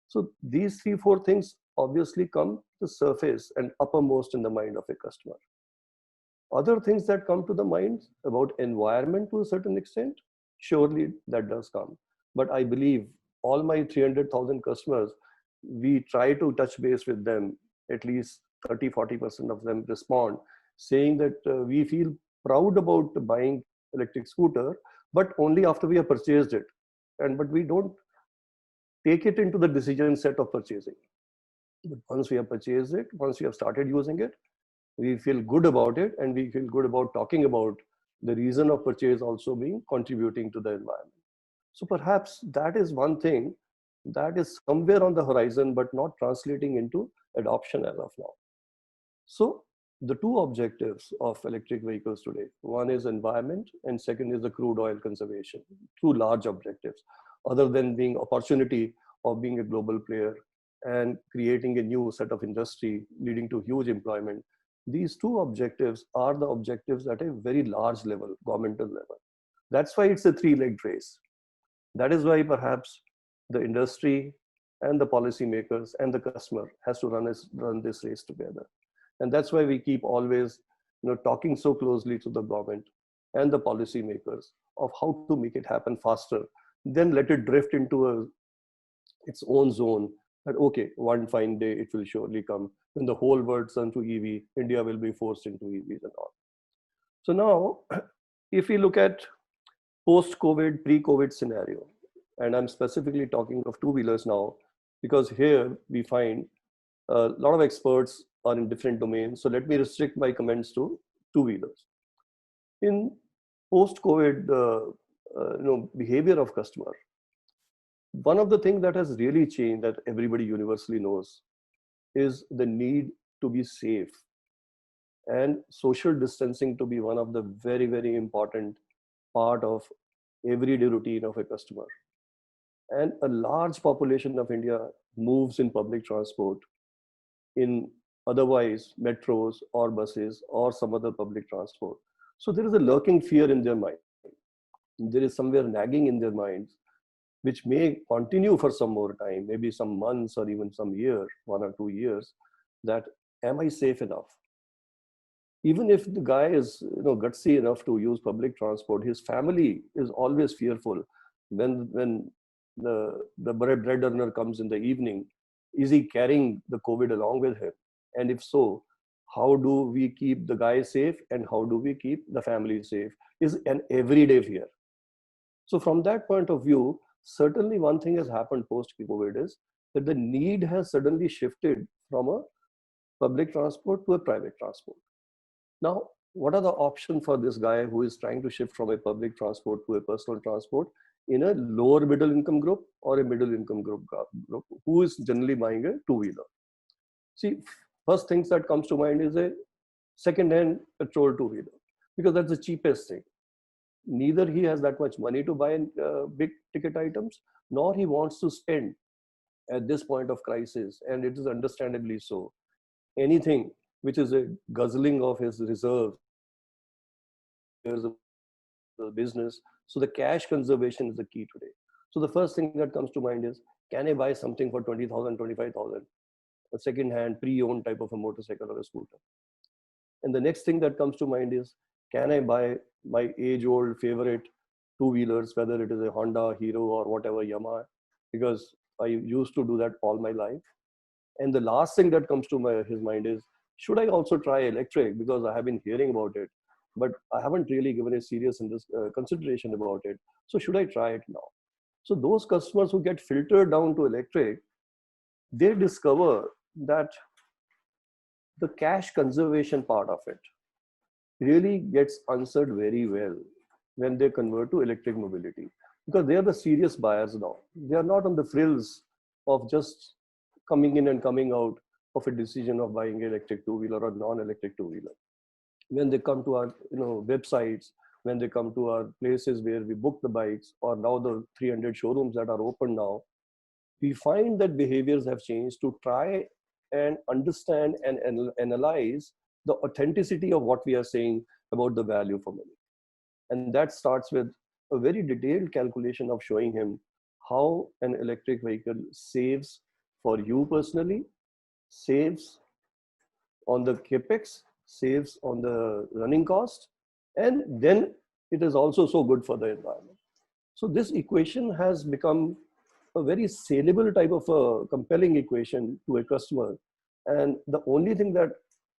[SPEAKER 6] So these 3-4 things obviously come to surface and uppermost in the mind of a customer. Other things that come to the mind about environment to a certain extent, surely that does come. But I believe all my 300,000 customers, we try to touch base with them. At least 30-40% of them respond saying that we feel proud about buying electric scooter, but only after we have purchased it. But we don't take it into the decision set of purchasing. But once we have purchased it, once we have started using it, we feel good about it, and we feel good about talking about the reason of purchase also being contributing to the environment. So perhaps that is one thing that is somewhere on the horizon, but not translating into adoption as of now. So the two objectives of electric vehicles today, one is environment and second is the crude oil conservation, two large objectives, other than being opportunity of being a global player and creating a new set of industry leading to huge employment. These two objectives are the objectives at a very large level, governmental level. That's why it's a three-legged race. That is why perhaps the industry and the policymakers and the customer has to run this race together. And that's why we keep always talking so closely to the government and the policymakers of how to make it happen faster, then let it drift into its own zone that, okay, one fine day it will surely come. When the whole world turns to EV, India will be forced into EVs and all. So now, if we look at post-COVID, pre-COVID scenario, and I'm specifically talking of two-wheelers now, because here we find a lot of experts are in different domains. So let me restrict my comments to two-wheelers. In post-COVID behavior of customer, one of the things that has really changed that everybody universally knows is the need to be safe and social distancing to be one of the very, very important part of everyday routine of a customer. And a large population of India moves in public transport, in otherwise metros or buses or some other public transport. So there is a lurking fear in their mind. There is somewhere nagging in their minds, which may continue for some more time, maybe some months or even some year, 1 or 2 years, that am I safe enough? Even if the guy is gutsy enough to use public transport, his family is always fearful. When the bread earner comes in the evening, is he carrying the COVID along with him? And if so, how do we keep the guy safe and how do we keep the family safe is an everyday fear. So from that point of view, certainly one thing has happened post-COVID is that the need has suddenly shifted from a public transport to a private transport. Now, what are the options for this guy who is trying to shift from a public transport to a personal transport in a lower middle income group or a middle income group who is generally buying a two-wheeler? See, first things that comes to mind is a second-hand petrol two-wheeler, because that's the cheapest thing. Neither he has that much money to buy big ticket items, nor he wants to spend at this point of crisis, and it is understandably so, anything which is a guzzling of his reserves, years of business. So the cash conservation is the key today. So the first thing that comes to mind is, can I buy something for 20,000, 25,000, a second-hand, pre-owned type of a motorcycle or a scooter? And the next thing that comes to mind is, can I buy my age-old favorite two-wheelers, whether it is a Honda, Hero, or whatever, Yamaha, because I used to do that all my life. And the last thing that comes to his mind is, should I also try electric? Because I have been hearing about it, but I haven't really given a serious consideration about it. So should I try it now? So those customers who get filtered down to electric, they discover that the cash conservation part of it really gets answered very well when they convert to electric mobility, because they are the serious buyers now. They are not on the frills of just coming in and coming out of a decision of buying an electric two-wheeler or non-electric two-wheeler. When they come to our websites, when they come to our places where we book the bikes, or now the 300 showrooms that are open now, we find that behaviors have changed to try and understand and analyze the authenticity of what we are saying about the value for money. And that starts with a very detailed calculation of showing him how an electric vehicle saves for you personally, saves on the capex, saves on the running cost, and then it is also so good for the environment. So this equation has become a very saleable type of a compelling equation to a customer. And the only thing that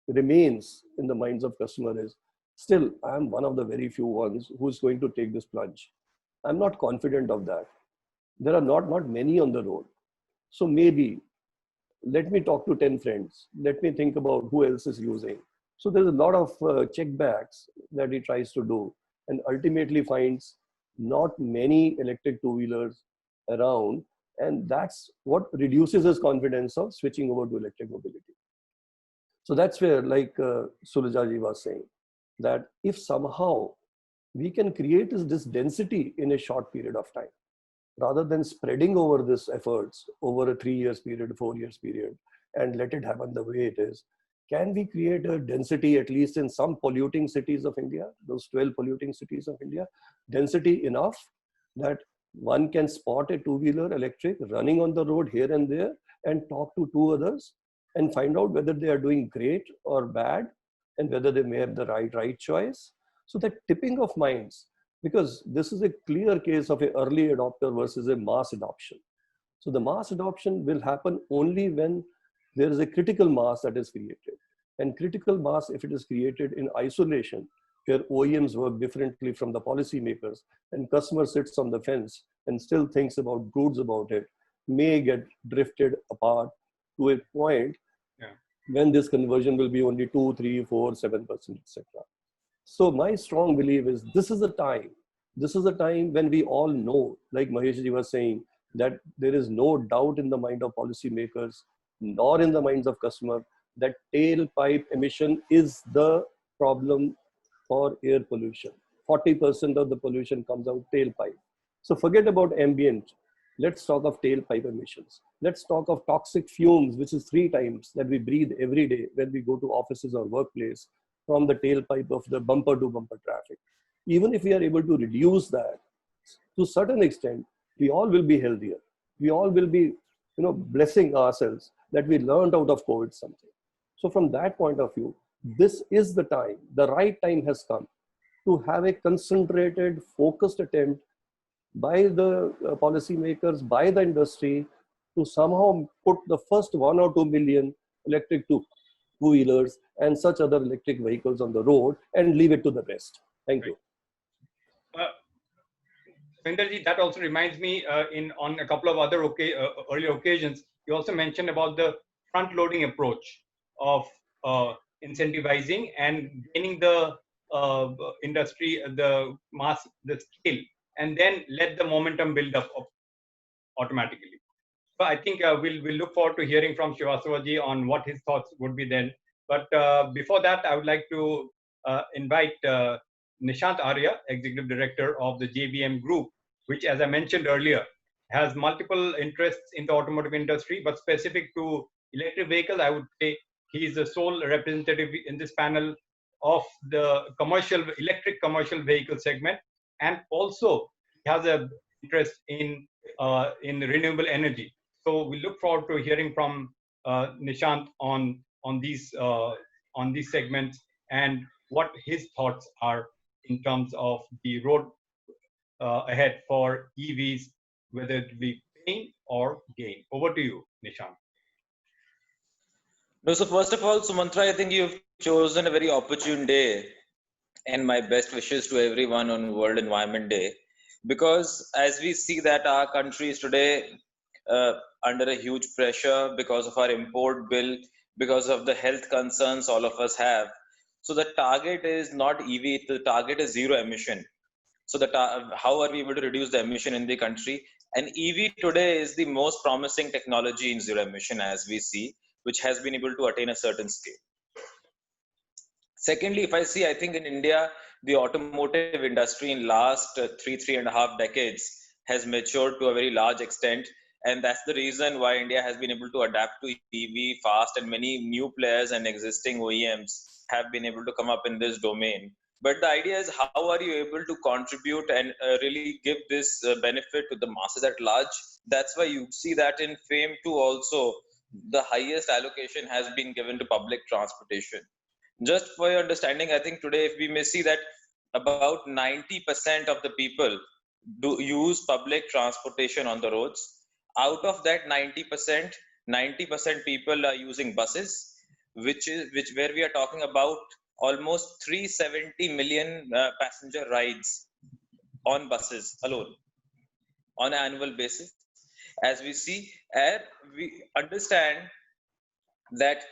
[SPEAKER 6] remains in the minds of customer is, still, I'm one of the very few ones who's going to take this plunge. I'm not confident of that. There are not many on the road. So maybe let me talk to 10 friends. Let me think about who else is using. So there's a lot of checkbacks that he tries to do, and ultimately finds not many electric two-wheelers around. And that's what reduces his confidence of switching over to electric mobility. So that's where, like Sulujaji was saying, that if somehow we can create this density in a short period of time, rather than spreading over this efforts over a 3 years period, 4 years period, and let it happen the way it is, can we create a density, at least in some polluting cities of India, those 12 polluting cities of India, density enough that one can spot a two-wheeler electric running on the road here and there and talk to two others and find out whether they are doing great or bad, and whether they may have the right choice. So that tipping of minds, because this is a clear case of an early adopter versus a mass adoption. So the mass adoption will happen only when there is a critical mass that is created. And critical mass, if it is created in isolation, where OEMs work differently from the policymakers, and customer sits on the fence and still thinks about goods about it, may get drifted apart to a point when this conversion will be only 2, 3, 4, 7%, etc. So my strong belief is this is the time. This is the time when we all know, like Maheshji was saying, that there is no doubt in the mind of policymakers, nor in the minds of customers, that tailpipe emission is the problem for air pollution. 40% of the pollution comes out tailpipe. So forget about ambient. Let's talk of tailpipe emissions. Let's talk of toxic fumes, which is 3 times that we breathe every day when we go to offices or workplace from the tailpipe of the bumper to bumper traffic. Even if we are able to reduce that to a certain extent, we all will be healthier. We all will be, blessing ourselves that we learned out of COVID something. So from that point of view, this is the time, the right time has come to have a concentrated, focused attempt by the policymakers, by the industry, to somehow put the first 1 or 2 million electric two-wheelers and such other electric vehicles on the road and leave it to the rest. Thank you.
[SPEAKER 1] Spenderji, that also reminds me on a couple of other earlier occasions, you also mentioned about the front-loading approach of incentivizing and gaining the industry, the mass, the scale, and then let the momentum build up automatically. So I think we'll look forward to hearing from Srivastavaji on what his thoughts would be then. But before that, I would like to invite Nishant Arya, Executive Director of the JBM Group, which, as I mentioned earlier, has multiple interests in the automotive industry, but specific to electric vehicles, I would say he is the sole representative in this panel of the electric commercial vehicle segment, and also he has an interest in renewable energy. So we look forward to hearing from Nishant on these segments and what his thoughts are in terms of the road ahead for EVs, whether it be pain or gain. Over to you, Nishant.
[SPEAKER 4] No, so first of all, Sumantra, I think you've chosen a very opportune day, and my best wishes to everyone on World Environment Day, because as we see that our country is today under a huge pressure because of our import bill, because of the health concerns all of us have. So the target is not EV, the target is zero emission. So how are we able to reduce the emission in the country? And EV today is the most promising technology in zero emission, as we see. which has been able to attain a certain scale. Secondly, if I see, I think in India, the automotive industry in last 3.5 decades has matured to a very large extent. And that's the reason why India has been able to adapt to EV fast, and many new players and existing OEMs have been able to come up in this domain. But the idea is, how are you able to contribute and really give this benefit to the masses at large? That's why you see that in FAME 2 also, the highest allocation has been given to public transportation. Just for your understanding, I think today, if we may see that about 90% of the people do use public transportation on the roads. Out of that 90%, 90% people are using buses, which where we are talking about almost 370 million passenger rides on buses alone on an annual basis. As we see, and we understand that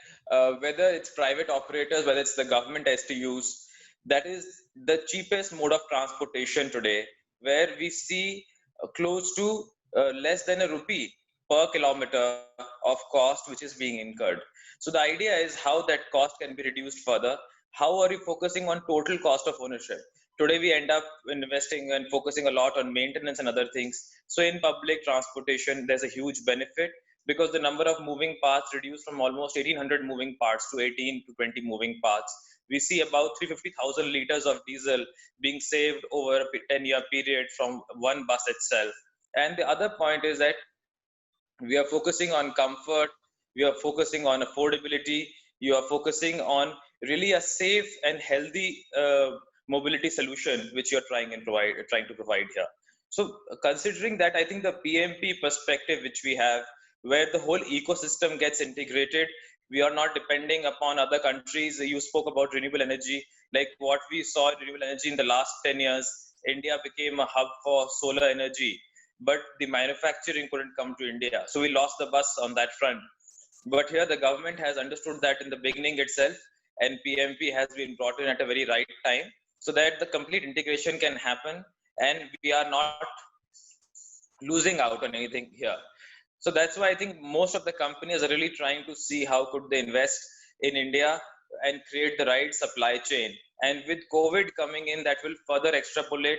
[SPEAKER 4] whether it's private operators, whether it's the government STUs, that is the cheapest mode of transportation today, where we see close to less than a rupee per kilometer of cost which is being incurred. So the idea is how that cost can be reduced further. How are you focusing on total cost of ownership? Today we end up investing and focusing a lot on maintenance and other things. So in public transportation, there's a huge benefit, because the number of moving parts reduced from almost 1800 moving parts to 18 to 20 moving parts. We see about 350,000 liters of diesel being saved over a 10-year period from one bus itself. And the other point is that we are focusing on comfort, we are focusing on affordability, you are focusing on really a safe and healthy mobility solution which you're trying to provide here. So considering that, I think the PMP perspective which we have, where the whole ecosystem gets integrated, we are not depending upon other countries. You spoke about renewable energy, like what we saw in renewable energy in the last 10 years. India became a hub for solar energy, but the manufacturing couldn't come to India. So we lost the bus on that front. But here the government has understood that in the beginning itself, and PMP has been brought in at a very right time, so that the complete integration can happen and we are not losing out on anything here. So that's why I think most of the companies are really trying to see how could they invest in India and create the right supply chain. And with COVID coming in, that will further extrapolate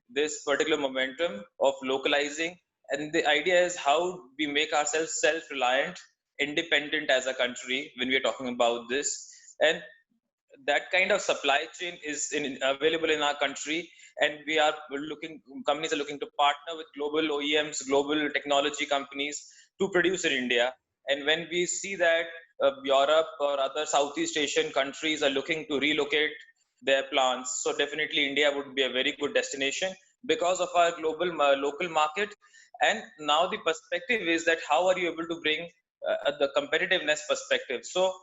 [SPEAKER 4] this particular momentum of localizing. And the idea is how we make ourselves self-reliant, independent as a country when we're talking about this. And that kind of supply chain is available in our country, and companies are looking to partner with global OEMs, global technology companies to produce in India. And when we see that Europe or other Southeast Asian countries are looking to relocate their plants, so definitely India would be a very good destination because of our global local market. And now the perspective is that how are you able to bring the competitiveness perspective? So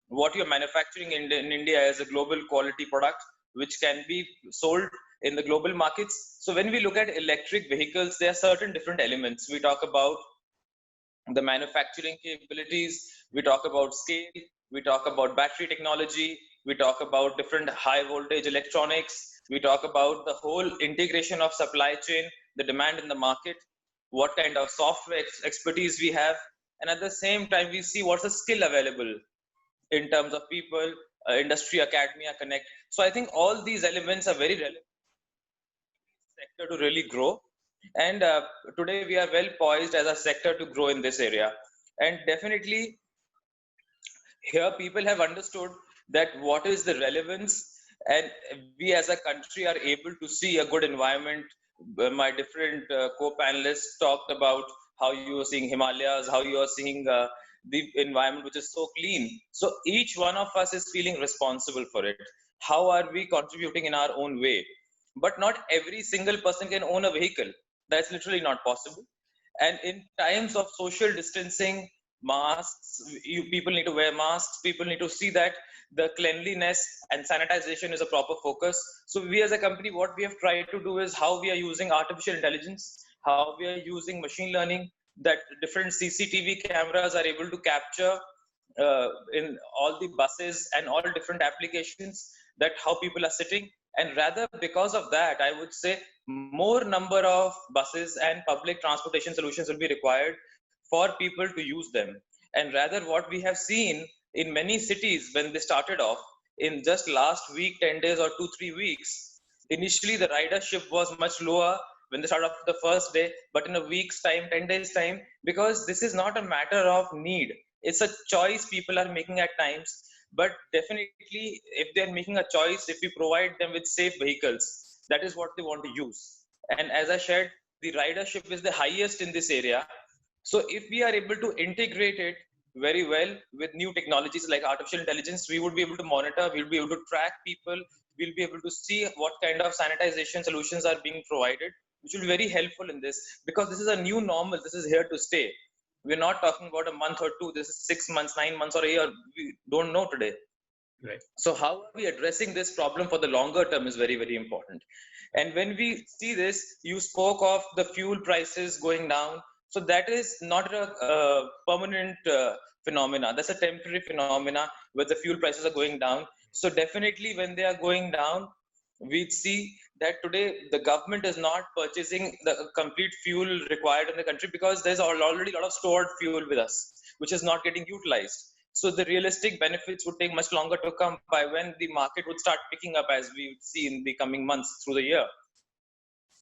[SPEAKER 4] what you're manufacturing in India is a global quality product which can be sold in the global markets. So when we look at electric vehicles, there are certain different elements. We talk about the manufacturing capabilities, we talk about scale, we talk about battery technology, we talk about different high voltage electronics, we talk about the whole integration of supply chain, the demand in the market, what kind of software expertise we have, and at the same time we see what's the skill available in terms of people, industry, academia, connect. So I think all these elements are very relevant sector to really grow. And today we are well poised as a sector to grow in this area. And definitely here people have understood that what is the relevance, and we as a country are able to see a good environment. My different co-panelists talked about how you are seeing Himalayas, how you are seeing the environment which is so clean. So each one of us is feeling responsible for it. How are we contributing in our own way? But not every single person can own a vehicle. That's literally not possible. And in times of social distancing, masks, people need to wear masks, people need to see that the cleanliness and sanitization is a proper focus. So we as a company, what we have tried to do is how we are using artificial intelligence, how we are using machine learning, that different CCTV cameras are able to capture in all the buses and all different applications, that how people are sitting. And rather because of that, I would say more number of buses and public transportation solutions will be required for people to use them. And rather what we have seen in many cities when they started off, in just last week, 10 days or 2-3 weeks, initially the ridership was much lower when they started off the first day, but in a week's time, 10 days time, because this is not a matter of need. It's a choice people are making at times. But definitely, if they're making a choice, if we provide them with safe vehicles, that is what they want to use. And as I shared, the ridership is the highest in this area. So if we are able to integrate it very well with new technologies like artificial intelligence, we would be able to monitor, we'll be able to track people, we'll be able to see what kind of sanitization solutions are being provided, which will be very helpful in this, because this is a new normal, this is here to stay. We're not talking about a month or two, this is 6 months, 9 months or a year, we don't know today.
[SPEAKER 1] Right.
[SPEAKER 4] So how are we addressing this problem for the longer term is very, very important. And when we see this, you spoke of the fuel prices going down. So that is not a permanent phenomena. That's a temporary phenomena where the fuel prices are going down. So definitely when they are going down, we see that today the government is not purchasing the complete fuel required in the country, because there's already a lot of stored fuel with us, which is not getting utilized. So the realistic benefits would take much longer to come by when the market would start picking up, as we see in the coming months through the year.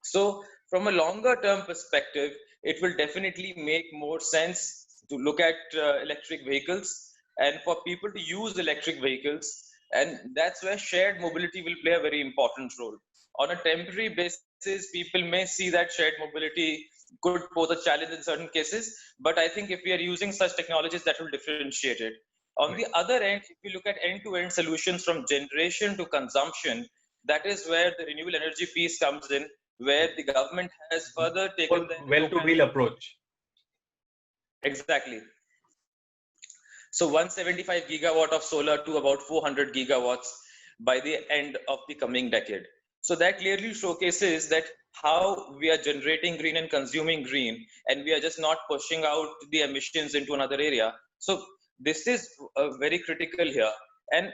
[SPEAKER 4] So from a longer term perspective, it will definitely make more sense to look at electric vehicles and for people to use electric vehicles. And that's where shared mobility will play a very important role. On a temporary basis, people may see that shared mobility could pose a challenge in certain cases, but I think if we are using such technologies, that will differentiate it. On the other end, if we look at end-to-end solutions from generation to consumption, that is where the renewable energy piece comes in, where the government has further taken the
[SPEAKER 1] well-to-wheel approach.
[SPEAKER 4] Exactly. So 175 gigawatt of solar to about 400 gigawatts by the end of the coming decade. So that clearly showcases that how we are generating green and consuming green, and we are just not pushing out the emissions into another area. So this is very critical here. And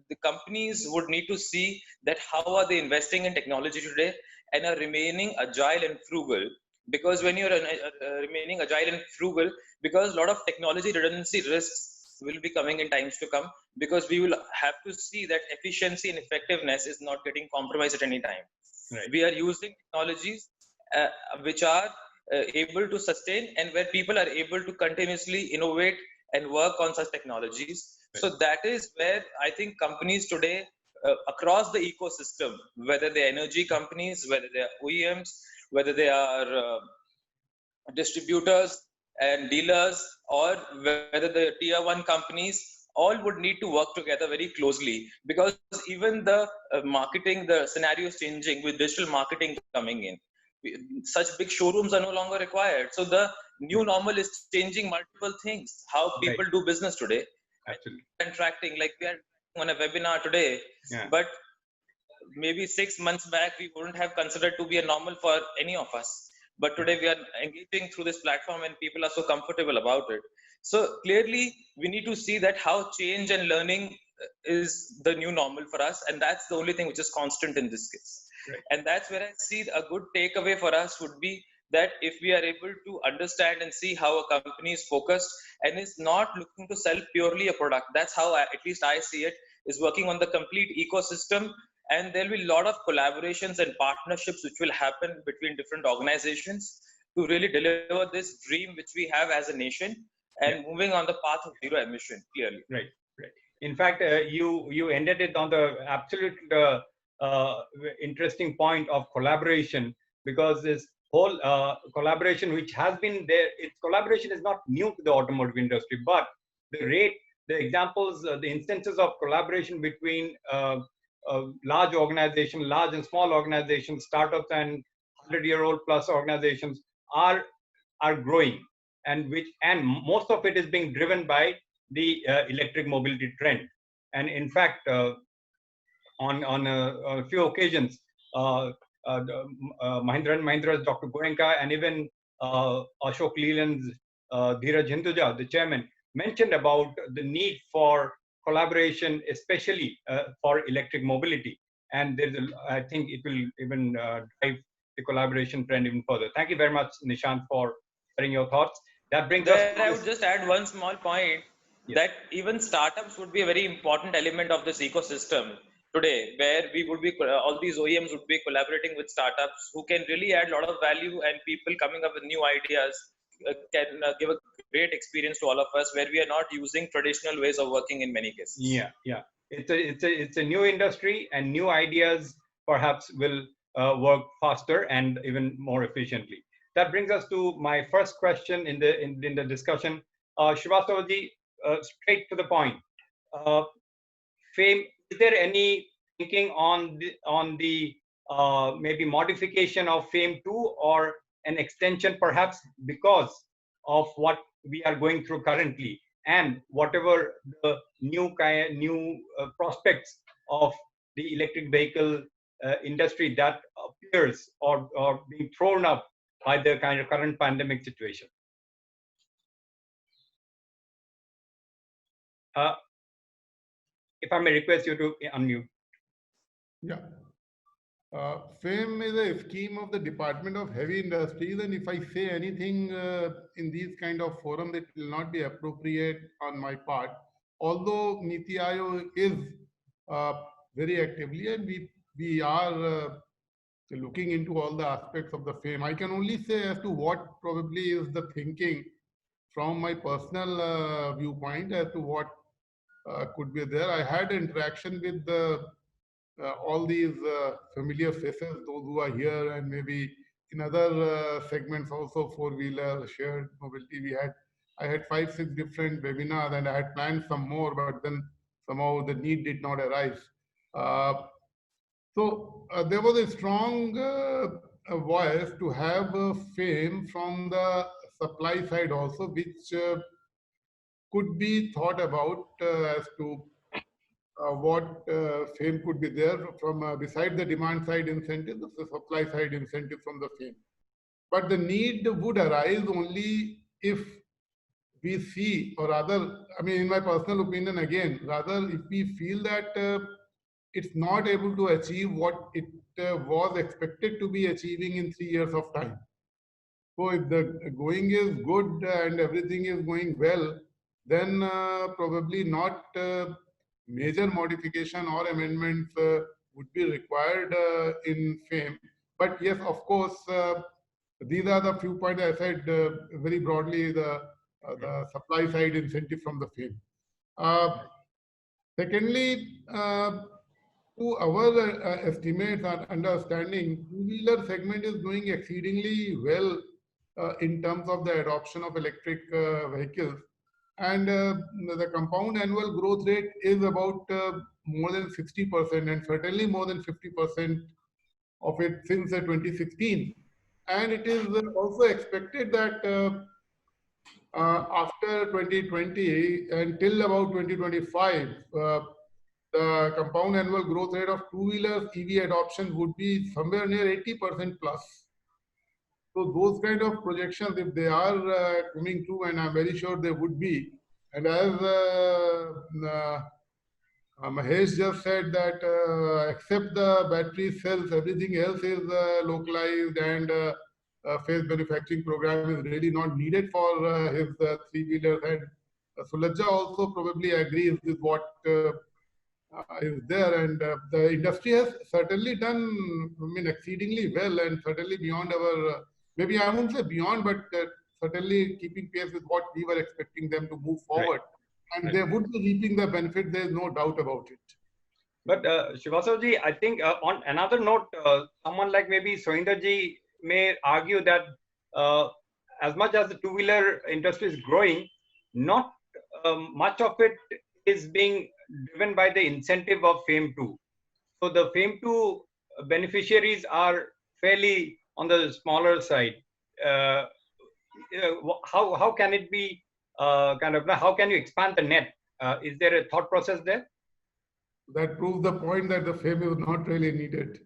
[SPEAKER 4] the companies would need to see that how are they investing in technology today and are remaining agile and frugal. Because when you're remaining agile and frugal, because a lot of technology redundancy risks will be coming in times to come, because we will have to see that efficiency and effectiveness is not getting compromised at any time.
[SPEAKER 1] Right.
[SPEAKER 4] We are using technologies which are able to sustain, and where people are able to continuously innovate and work on such technologies.
[SPEAKER 1] Right.
[SPEAKER 4] So that is where I think companies today across the ecosystem, whether they're energy companies, whether they are OEMs, whether they are distributors and dealers, or whether the tier 1 companies, all would need to work together very closely, because even the marketing, the scenario is changing with digital marketing coming in. Such big showrooms are no longer required. So the new normal is changing multiple things, how people do business today.
[SPEAKER 1] Absolutely.
[SPEAKER 4] Contracting, like we are on a webinar today, but maybe 6 months back, we wouldn't have considered to be a normal for any of us. But today we are engaging through this platform and people are so comfortable about it. So clearly we need to see that how change and learning is the new normal for us. And that's the only thing which is constant in this case.
[SPEAKER 1] Right.
[SPEAKER 4] And that's where I see a good takeaway for us would be that if we are able to understand and see how a company is focused and is not looking to sell purely a product, that's how at least I see it, is working on the complete ecosystem. And there'll be a lot of collaborations and partnerships which will happen between different organizations to really deliver this dream which we have as a nation, and moving on the path of zero emission, clearly.
[SPEAKER 1] Right, right. In fact, you ended it on the absolute interesting point of collaboration, because this whole collaboration which has been there, collaboration is not new to the automotive industry, but the rate, the examples, the instances of collaboration between large organizations, large and small organizations, startups and 100-year-old plus organizations are growing, and most of it is being driven by the electric mobility trend. And in fact, on a few occasions, Mahindra & Mahindra's Dr. Goenka and even Ashok Leland's Dheeraj Hinduja, the chairman, mentioned about the need for collaboration, especially for electric mobility. And I think it will even drive the collaboration trend even further. Thank you very much, Nishant, for sharing your thoughts. That brings us
[SPEAKER 4] There,
[SPEAKER 1] to
[SPEAKER 4] I
[SPEAKER 1] this.
[SPEAKER 4] would just add one small point
[SPEAKER 1] Yes.
[SPEAKER 4] that even startups would be a very important element of this ecosystem today, where we would be all these OEMs would be collaborating with startups who can really add a lot of value, and people coming up with new ideas can give a great experience to all of us, where we are not using traditional ways of working in many cases.
[SPEAKER 1] Yeah, yeah. It's a new industry, and new ideas perhaps will work faster and even more efficiently. That brings us to my first question in the discussion. Srivastavaji, straight to the point. FAME, is there any thinking on the maybe modification of FAME 2 or an extension perhaps because of what we are going through currently, and whatever the new prospects of the electric vehicle industry that appears or being thrown up by the kind of current pandemic situation? If I may request you to unmute.
[SPEAKER 5] Yeah. FAME is a scheme of the Department of Heavy Industries, and if I say anything in these kind of forums, it will not be appropriate on my part. Although Niti Aayog is very actively, and we are looking into all the aspects of the FAME. I can only say as to what probably is the thinking from my personal viewpoint as to what could be there. I had interaction with all these familiar faces, those who are here, and maybe in other segments also, four-wheeler, shared mobility. I had 5-6 different webinars, and I had planned some more, but then somehow the need did not arise. So there was a strong voice to have FAME from the supply side also, which could be thought about as to what FAME could be there from beside the demand side incentive, the supply side incentive from the FAME. But the need would arise only if we see, or rather, I mean, in my personal opinion, again, rather if we feel that it's not able to achieve what it was expected to be achieving in 3 years of time. So if the going is good and everything is going well, then probably not major modification or amendments would be required in FAME. But yes, of course, these are the few points I said very broadly, the supply side incentive from the FAME. Secondly, to our estimates and understanding, two-wheeler segment is doing exceedingly well in terms of the adoption of electric vehicles. And the compound annual growth rate is about more than 60%, and certainly more than 50% of it since 2016. And it is also expected that after 2020 until about 2025, the compound annual growth rate of two-wheeler EV adoption would be somewhere near 80% plus. So those kind of projections, if they are coming true, and I'm very sure they would be, and as Mahesh just said that except the battery cells, everything else is localized, and phase manufacturing program is really not needed for his three-wheeler head. Sulajja also probably agrees with what is there, and the industry has certainly done, I mean, exceedingly well, and certainly beyond our, maybe I won't say beyond, but certainly keeping pace with what we were expecting them to move forward. Right. And they would be reaping the benefit, there is no doubt about it.
[SPEAKER 1] But Srivastavaji, I think on another note, someone like maybe Soinderji may argue that as much as the two-wheeler industry is growing, not much of it is being driven by the incentive of FAME 2. So the FAME 2 beneficiaries are fairly on the smaller side. How can it be how can you expand the net? Is there a thought process there?
[SPEAKER 5] That proves the point that the FAME is not really needed.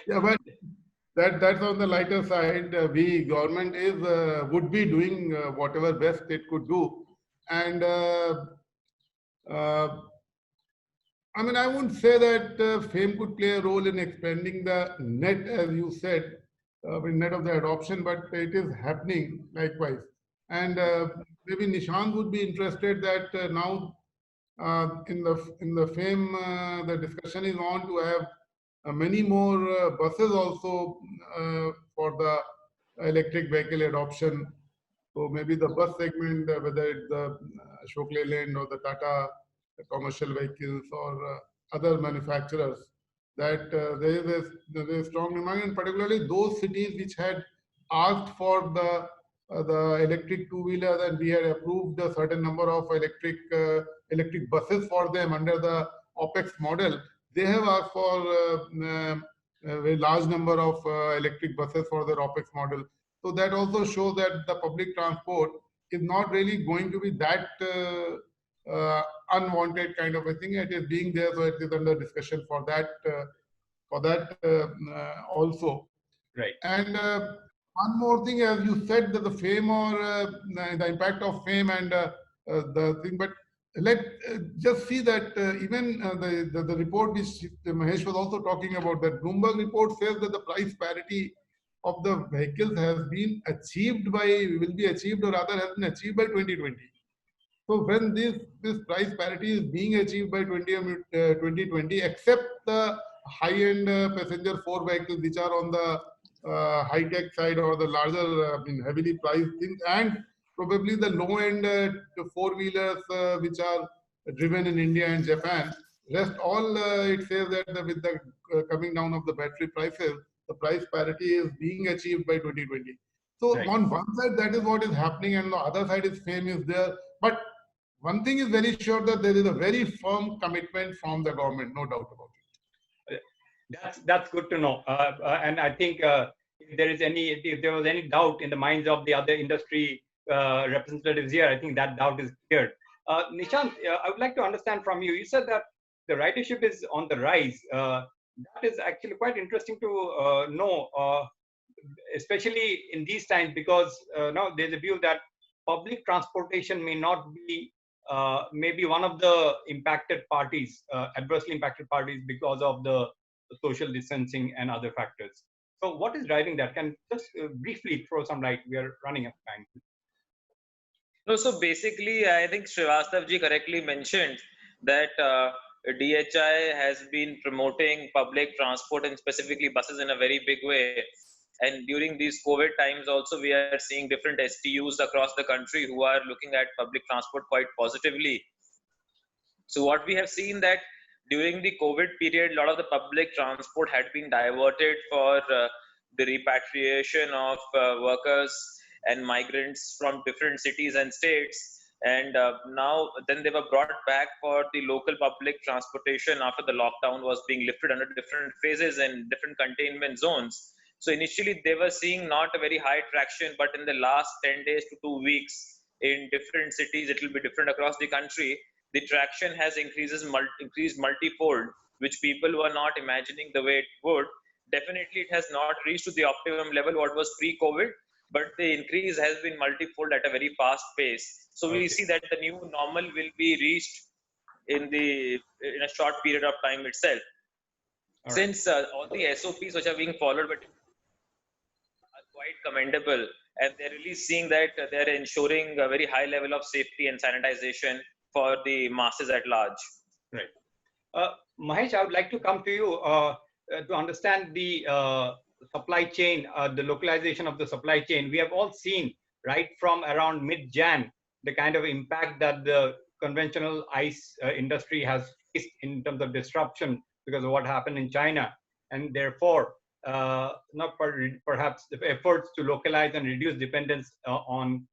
[SPEAKER 5] Yeah, but that's on the lighter side. We government is would be doing whatever best it could do, and I mean, I wouldn't say that FAME could play a role in expanding the net, as you said. net of the adoption, but it is happening likewise. And maybe Nishant would be interested that now in the FAME, the discussion is on to have many more buses also for the electric vehicle adoption. So maybe the bus segment, whether it's the Ashok Leyland or the Tata commercial vehicles or other manufacturers, that there is a strong demand, and particularly those cities which had asked for the electric two-wheeler, and we had approved a certain number of electric buses for them under the OPEX model. They have asked for a very large number of electric buses for their OPEX model. So that also shows that the public transport is not really going to be that unwanted kind of a thing. It is being there, so it is under discussion for that also.
[SPEAKER 1] Right.
[SPEAKER 5] And one more thing, as you said, that the FAME or the impact of FAME and the thing, but let just see that even the report which Mahesh was also talking about, that Bloomberg report says that the price parity of the vehicles has been achieved will be achieved, or rather has been achieved by 2020. So when this price parity is being achieved by 2020, except the high-end passenger 4 vehicles which are on the high-tech side or the larger, heavily priced things, and probably the low-end 4-wheelers which are driven in India and Japan. Rest all it says that with the coming down of the battery prices, the price parity is being achieved by 2020. So
[SPEAKER 1] Right.
[SPEAKER 5] on one side, that is what is happening, and the other side is FAME is there. But one thing is very sure, that there is a very firm commitment from the government, no doubt about it.
[SPEAKER 1] That's good to know. And I think if there was any doubt in the minds of the other industry representatives here, I think that doubt is cleared. Nishant, I would like to understand from you. You said that the ridership is on the rise. That is actually quite interesting to know, especially in these times, because now there's a view that public transportation may not be maybe one of the impacted parties, adversely impacted parties, because of the social distancing and other factors. So what is driving that? Can you just briefly throw some light? We are running out of time.
[SPEAKER 4] No, so basically, I think Srivastav ji correctly mentioned that DHI has been promoting public transport and specifically buses in a very big way. And during these COVID times also, we are seeing different STUs across the country who are looking at public transport quite positively. So what we have seen that during the COVID period, a lot of the public transport had been diverted for the repatriation of workers and migrants from different cities and states. And now then they were brought back for the local public transportation after the lockdown was being lifted under different phases and different containment zones. So initially they were seeing not a very high traction, but in the last 10 days to 2 weeks in different cities, it will be different across the country. The traction has increased multifold, which people were not imagining the way it would. Definitely it has not reached to the optimum level what was pre-COVID, but the increase has been multifold at a very fast pace. So we see that the new normal will be reached in a short period of time itself. All Since all the SOPs which are being followed are quite commendable, and they're really seeing that they're ensuring a very high level of safety and sanitization for the masses at large.
[SPEAKER 1] Right. Mahesh, I would like to come to you to understand the supply chain, the localization of the supply chain. We have all seen, right from around mid-Jan, the kind of impact that the conventional ICE industry has faced in terms of disruption because of what happened in China. And therefore, perhaps the efforts to localize and reduce dependence on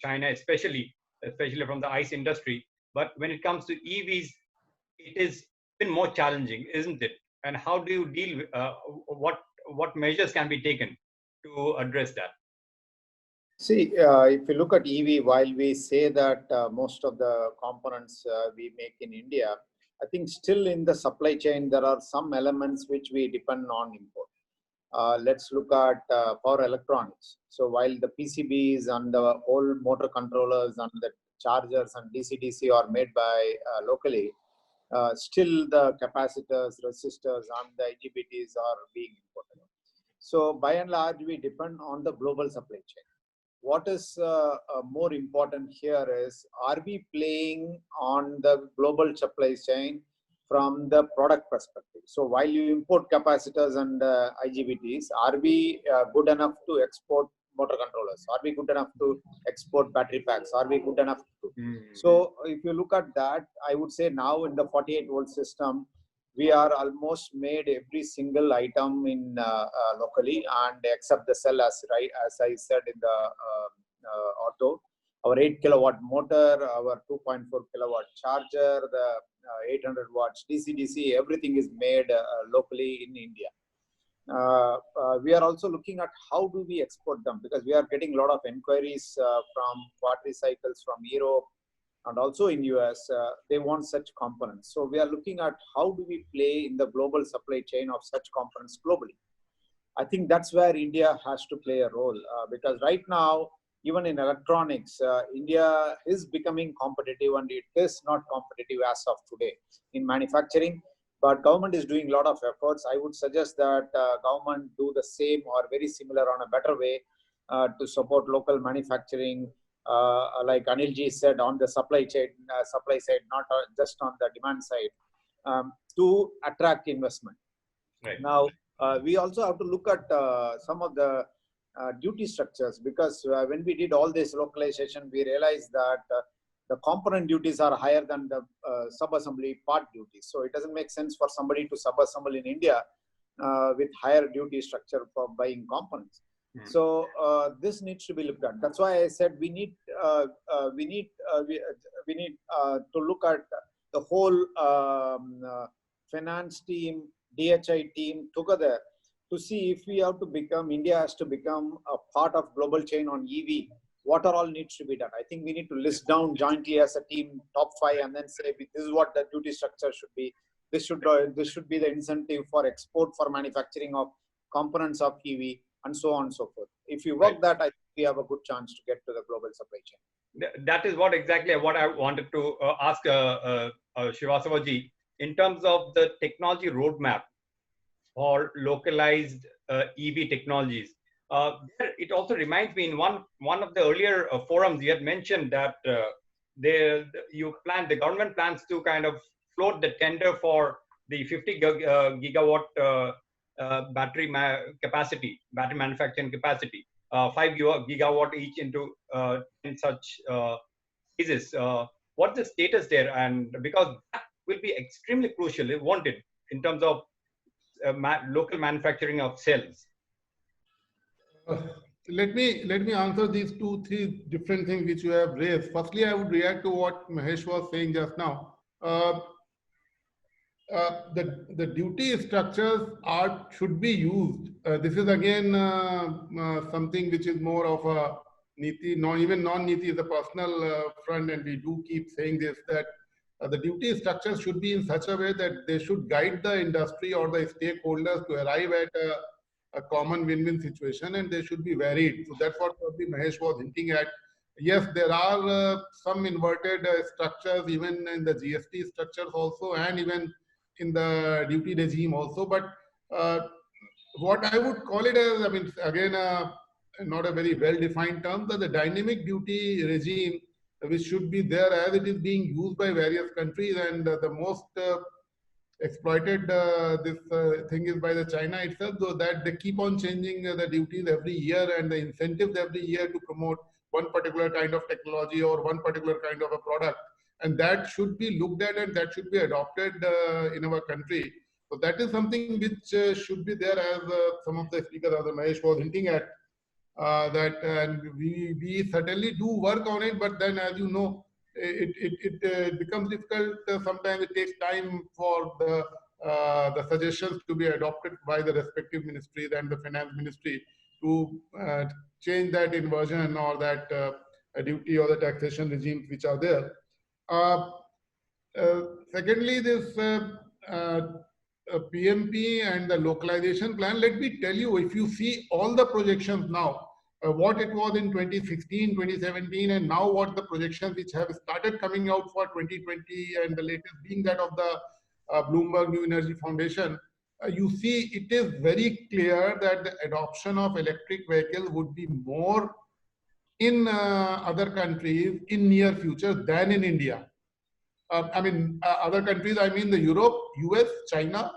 [SPEAKER 1] China, especially from the ICE industry. But when it comes to EVs, it has been more challenging, isn't it? And how do you deal with what measures can be taken to address that?
[SPEAKER 2] See, if you look at EV, while we say that most of the components we make in India, I think still in the supply chain, there are some elements which we depend on import. Let's look at power electronics. So while the PCBs and the old motor controllers and the chargers and DC-DC are made by locally, still the capacitors, resistors and the IGBTs are being imported. So by and large, we depend on the global supply chain. What is more important here is, are we playing on the global supply chain from the product perspective? So while you import capacitors and IGBTs, are we good enough to export motor controllers? Are we good enough to export battery packs? Are we good enough to? So if you look at that, I would say now in the 48-volt system, we are almost made every single item in locally, and except the cell, as I said in the auto, our 8 kilowatt motor, our 2.4 kilowatt charger, the 800 watts DC, everything is made locally in India. We are also looking at how do we export them, because we are getting a lot of inquiries from quadricycles from Europe and also in US. They want such components. So we are looking at how do we play in the global supply chain of such components globally. I think that's where India has to play a role, because right now, even in electronics, India is becoming competitive, and it is not competitive as of today in manufacturing. But government is doing a lot of efforts. I would suggest that government do the same or very similar on a better way to support local manufacturing, like Anilji said, on the supply side, not just on the demand side, to attract investment.
[SPEAKER 1] Right.
[SPEAKER 2] Now, we also have to look at some of the duty structures, because when we did all this localization, we realized that the component duties are higher than the sub-assembly part duties. So it doesn't make sense for somebody to sub-assemble in India with higher duty structure for buying components. So this needs to be looked at. That's why I said we need to look at the whole finance team, DHI team together to see if we have to become, India has to become a part of global chain on EV. What are all needs to be done? I think we need to list down jointly as a team top 5 and then say this is what the duty structure should be. This should be the incentive for export for manufacturing of components of EV, and so on and so forth. If you work that, I think we have a good chance to get to the global supply chain.
[SPEAKER 1] That is exactly what I wanted to ask Srivastava-ji, in terms of the technology roadmap for localized EV technologies. It also reminds me, in one of the earlier forums, you had mentioned that the government plans to kind of float the tender for the 50 gigawatt battery manufacturing capacity, 5 gigawatt each into in such phases. What's the status there? And because that will be extremely crucial, won't it, in terms of local manufacturing of cells?
[SPEAKER 5] Let me answer these 2-3 different things which you have raised. Firstly, I would react to what Mahesh was saying just now. The duty structures should be used. This is again something which is more of a niti, even non-niti is a personal front, and we do keep saying this, that the duty structures should be in such a way that they should guide the industry or the stakeholders to arrive at a common win-win situation, and they should be varied. So that's what probably Mahesh was hinting at. Yes, there are some inverted structures even in the GST structures also, and even in the duty regime also. But what I would call it as, I mean, again, not a very well-defined term, that the dynamic duty regime, which should be there as it is being used by various countries, and the most exploited this thing is by the China itself, though that they keep on changing the duties every year and the incentives every year to promote one particular kind of technology or one particular kind of a product. And that should be looked at and that should be adopted in our country. So that is something which should be there, as some of the speakers, as Mahesh was hinting at, that and we certainly do work on it, but then, as you know, it becomes difficult. Sometimes it takes time for the suggestions to be adopted by the respective ministries and the finance ministry to change that inversion or that duty or the taxation regimes which are there. Secondly, this PMP and the localization plan, let me tell you, if you see all the projections now, what it was in 2016, 2017, and now what the projections which have started coming out for 2020, and the latest being that of the Bloomberg New Energy Foundation, you see it is very clear that the adoption of electric vehicles would be more in other countries in near future than in India. Other countries, I mean the Europe, US, China,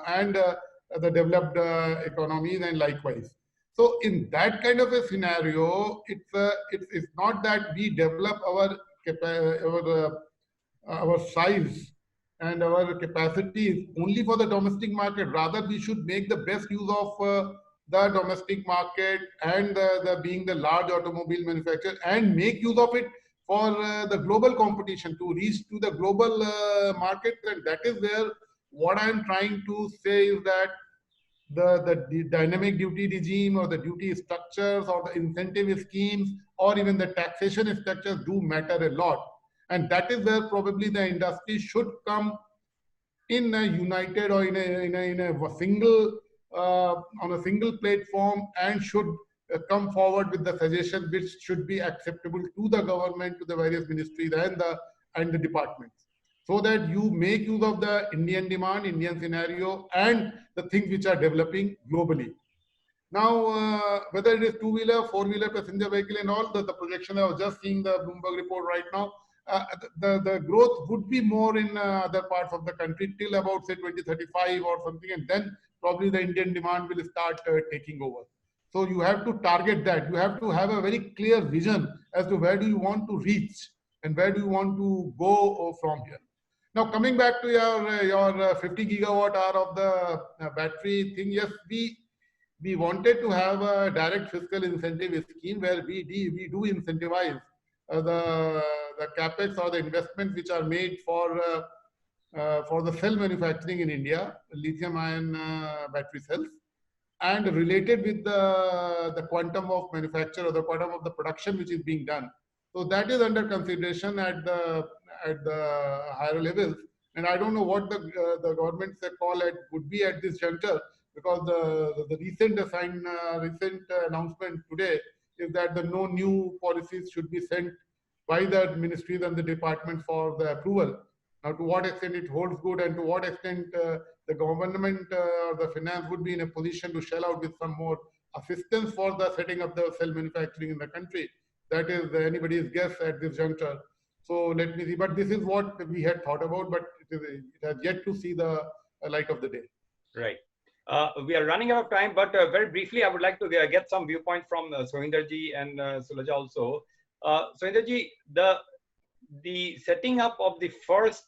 [SPEAKER 5] and the developed economies, and likewise. So in that kind of a scenario, it's not that we develop our size and our capacities only for the domestic market. Rather, we should make the best use of the domestic market and being the large automobile manufacturer, and make use of it for the global competition to reach to the global market. And that is where what I'm trying to say is that the dynamic duty regime or the duty structures or the incentive schemes or even the taxation structures do matter a lot. And that is where probably the industry should come in a united or in a single on a single platform, and should come forward with the suggestion which should be acceptable to the government, to the various ministries and the departments, so that you make use of the Indian demand, Indian scenario, and the things which are developing globally. Now, whether it is two-wheeler, four-wheeler, passenger vehicle, and all the projection, I was just seeing the Bloomberg report right now, the growth would be more in other parts of the country till about say 2035 or something, and then probably the Indian demand will start taking over. So you have to target that. You have to have a very clear vision as to where do you want to reach and where do you want to go from here. Now, coming back to your 50 gigawatt hour of the battery thing, yes, we wanted to have a direct fiscal incentive scheme where we do incentivize the capex or the investments which are made for the cell manufacturing in India, lithium-ion battery cells, and related with the quantum of manufacture or the quantum of the production which is being done. So that is under consideration at the higher levels. And I don't know what the government's call would be at this juncture, because the recent announcement today is that no new policies should be sent by the ministries and the departments for the approval. Now, to what extent it holds good, and to what extent the government or the finance would be in a position to shell out with some more assistance for the setting up the cell manufacturing in the country, that is anybody's guess at this juncture. So let me see. But this is what we had thought about, but it has yet to see the light of the day.
[SPEAKER 1] Right. We are running out of time, but very briefly, I would like to get some viewpoints from Sohinderji and Suloja also. Sohinderji, the setting up of the first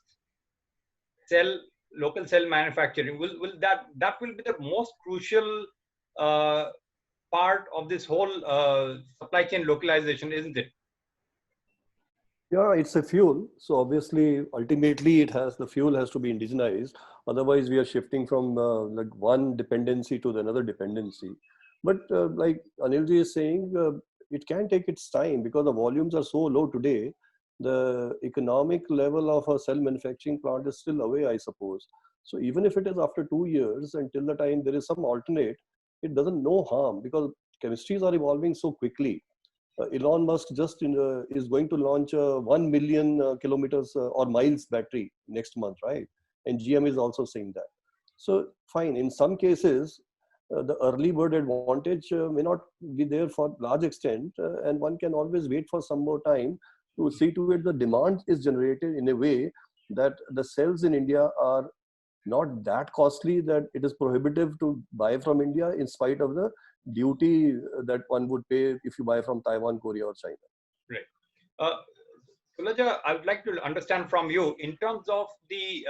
[SPEAKER 1] local cell manufacturing, will that will be the most crucial part of this whole supply chain localization, isn't it?
[SPEAKER 6] Yeah, it's a fuel. So obviously, ultimately, the fuel has to be indigenized. Otherwise, we are shifting from like one dependency to another dependency. But like Anilji is saying, it can take its time because the volumes are so low today. The economic level of a cell manufacturing plant is still away, I suppose. So even if it is after 2 years, until the time there is some alternate, it doesn't no harm, because chemistries are evolving so quickly. Elon Musk just is going to launch a 1 million kilometers or miles battery next month, right? And GM is also saying that. So fine, in some cases, the early bird advantage may not be there for large extent, and one can always wait for some more time to see to it the demand is generated in a way that the cells in India are not that costly that it is prohibitive to buy from India, in spite of the duty that one would pay if you buy from Taiwan, Korea, or China.
[SPEAKER 1] Right. Suloja, I would like to understand from you in terms of the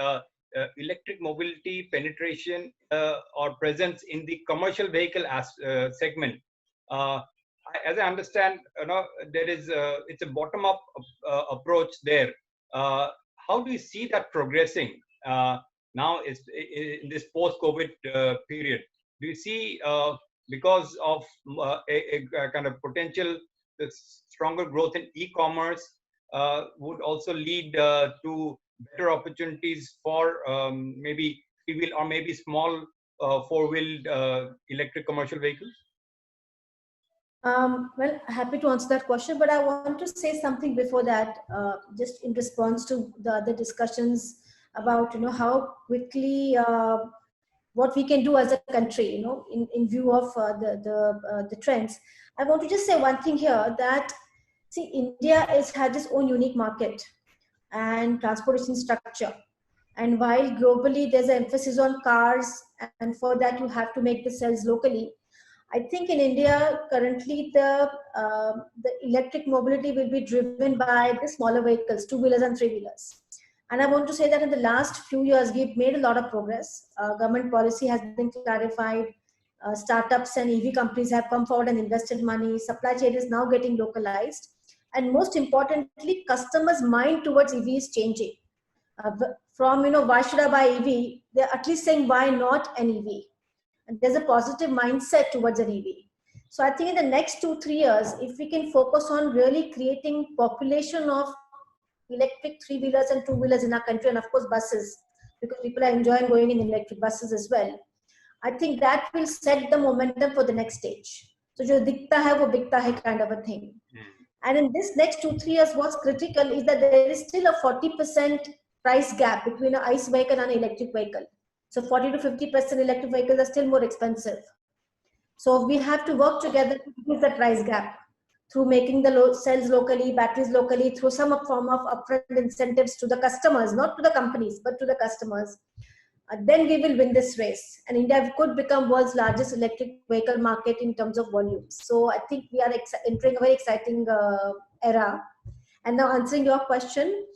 [SPEAKER 1] electric mobility penetration or presence in the commercial vehicle segment. As I understand, there is it's a bottom-up approach there. How do you see that progressing now? Is in this post-COVID period? Do you see because of a kind of potential stronger growth in e-commerce would also lead to better opportunities for maybe three-wheel or maybe small four-wheeled electric commercial vehicles?
[SPEAKER 3] Well, happy to answer that question, but I want to say something before that, just in response to the other discussions about how quickly what we can do as a country, in view of the trends. I want to just say one thing here, that see, India has its own unique market and transportation structure. And while globally there's an emphasis on cars, and for that you have to make the cells locally, I think in India currently the electric mobility will be driven by the smaller vehicles, two-wheelers and three-wheelers. And I want to say that in the last few years, we've made a lot of progress. Government policy has been clarified. Startups and EV companies have come forward and invested money. Supply chain is now getting localized. And most importantly, customers' mind towards EV is changing. From, why should I buy EV? They're at least saying, why not an EV? And there's a positive mindset towards an EV. So I think in the next 2-3 years, if we can focus on really creating population of electric three-wheelers and two-wheelers in our country, and of course buses, because people are enjoying going in electric buses as well, I think that will set the momentum for the next stage. So jo dikhta hai wo bikta hai kind of a thing. And in this next 2-3 years, what's critical is that there is still a 40% price gap between an ICE vehicle and an electric vehicle. So 40 to 50% electric vehicles are still more expensive. So we have to work together to reduce the price gap through making the cells locally, batteries locally, through some form of upfront incentives to the customers, not to the companies, but to the customers. Then we will win this race. And India could become world's largest electric vehicle market in terms of volumes. So I think we are entering a very exciting era. And now answering your question,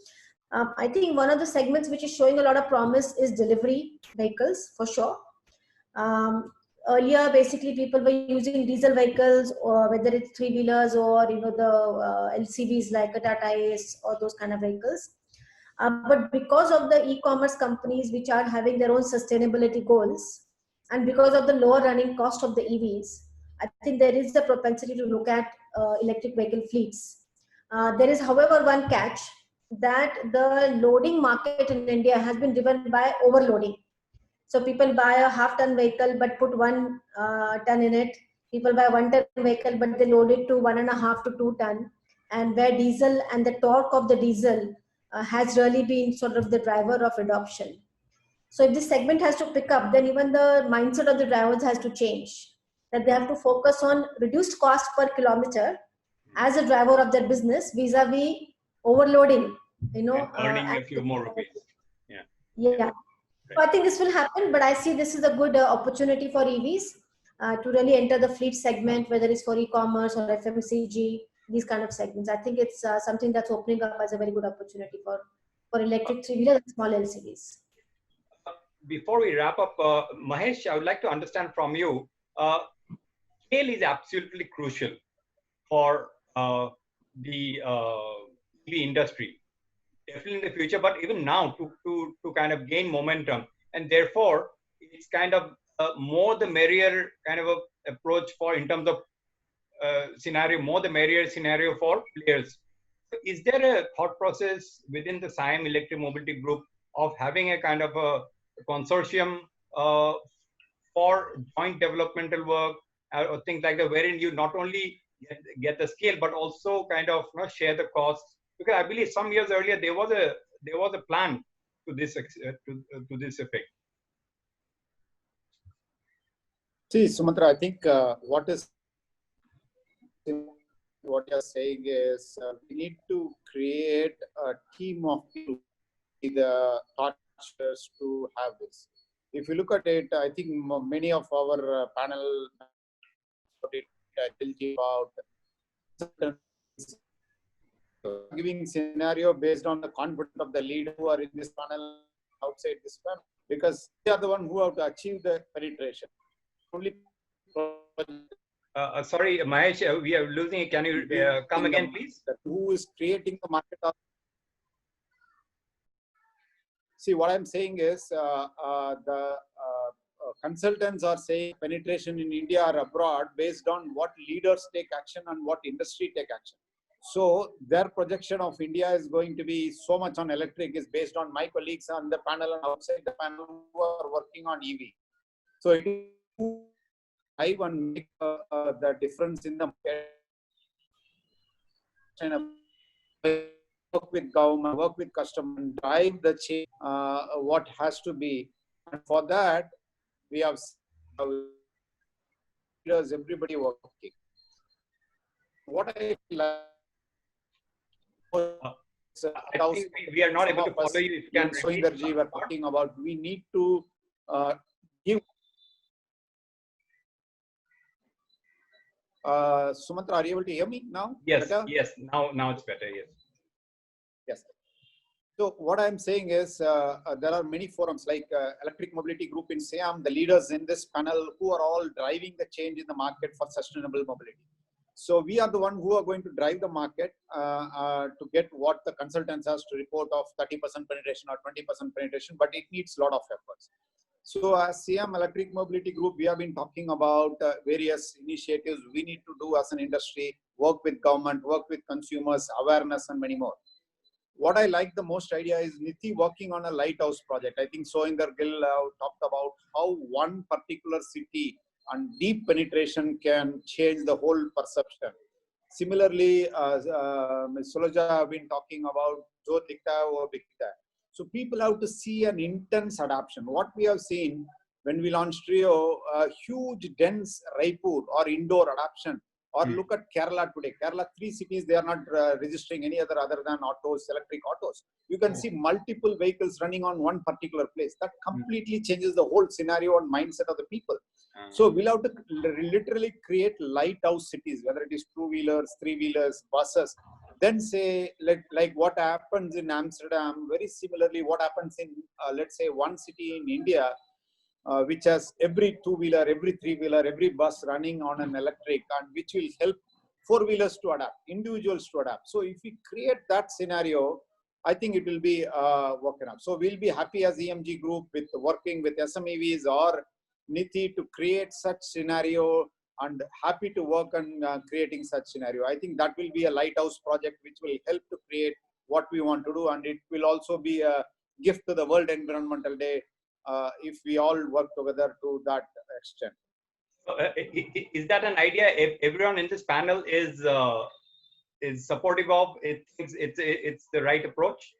[SPEAKER 3] I think one of the segments which is showing a lot of promise is delivery vehicles, for sure. Earlier, basically, people were using diesel vehicles, or whether it's three-wheelers or the LCVs like a Tata Ace or those kind of vehicles. But because of the e-commerce companies which are having their own sustainability goals, and because of the lower running cost of the EVs, I think there is a propensity to look at electric vehicle fleets. There is, however, one catch, that the loading market in India has been driven by overloading. So people buy a half-ton vehicle but put 1 ton in it. People buy 1 ton vehicle but they load it to 1.5 to 2 ton. And where diesel and the torque of the diesel has really been sort of the driver of adoption. So if this segment has to pick up, then even the mindset of the drivers has to change. That they have to focus on reduced cost per kilometer as a driver of their business vis-a-vis overloading,
[SPEAKER 1] and earning a few more rupees.
[SPEAKER 3] Yeah. So I think this will happen, but I see this is a good opportunity for EVs to really enter the fleet segment, whether it's for e-commerce or FMCG, these kind of segments. I think it's something that's opening up as a very good opportunity for electric three-wheelers and small LCVs.
[SPEAKER 1] Before we wrap up, Mahesh, I would like to understand from you, scale is absolutely crucial for the EV industry, definitely in the future, but even now to kind of gain momentum. And therefore, it's kind of more the merrier kind of a approach for, in terms of scenario, more the merrier scenario for players. Is there a thought process within the SIAM Electric Mobility Group of having a kind of a consortium for joint developmental work or things like that, wherein you not only get the scale but also kind of share the costs? Because I believe some years earlier there was a plan to this effect.
[SPEAKER 2] See, Sumatra, I think what you're saying is we need to create a team of people, the thought leaders, to have this. If you look at it, I think many of our panel about giving scenario based on the confidence of the leader who are in this panel, outside this panel, because they are the one who have to achieve the penetration. Only.
[SPEAKER 1] Sorry, Mahesh, we are losing it. Can you come again, please?
[SPEAKER 2] Who is creating the market? See, what I'm saying is the consultants are saying penetration in India or abroad based on what leaders take action and what industry take action. So their projection of India is going to be so much on electric is based on my colleagues on the panel and outside the panel who are working on EV. So it is I want to make the difference in the market. Work with government, work with customers, drive the change, what has to be. And for that, we have leaders, everybody working. What I like,
[SPEAKER 1] I think we are not able to follow you. If you can repeat.
[SPEAKER 2] Soinderji were talking about, we need to give. Sumantra, are you able to hear me now?
[SPEAKER 1] Yes,
[SPEAKER 2] Better?
[SPEAKER 1] yes. Now it's better. Yes.
[SPEAKER 2] Yes. So what I'm saying is there are many forums like Electric Mobility Group in SIAM, the leaders in this panel who are all driving the change in the market for sustainable mobility. So we are the one who are going to drive the market to get what the consultants has to report of 30% penetration or 20% penetration, but it needs a lot of efforts. So as SIAM Electric Mobility Group, we have been talking about various initiatives we need to do as an industry, work with government, work with consumers, awareness, and many more. What I like the most idea is NITI working on a lighthouse project. I think Soinder Gill talked about how one particular city and deep penetration can change the whole perception. Similarly, Ms. Suloja have been talking about Jo Dikta or Bikta. So people have to see an intense adoption. What we have seen when we launched Trio, huge, dense Raipur or indoor adoption. Or look at Kerala today. Kerala, 3 cities, they are not registering any other than autos, electric autos. You can see multiple vehicles running on one particular place. That completely changes the whole scenario and mindset of the people. So we'll have to literally create lighthouse cities, whether it is 2-wheelers, 3-wheelers, buses. Then say, like what happens in Amsterdam, very similarly what happens in, let's say, one city in India, which has every 2-wheeler, every 3-wheeler, every bus running on an electric, and which will help 4-wheelers to adapt, individuals to adapt. So if we create that scenario, I think it will be working up. So we'll be happy as EMG Group with working with SMEVs or NITI to create such scenario, and happy to work on creating such scenario. I think that will be a lighthouse project which will help to create what we want to do, and it will also be a gift to the World Environmental Day if we all work together to that extent.
[SPEAKER 1] Is that an idea? If everyone in this panel is supportive of it, it's the right approach?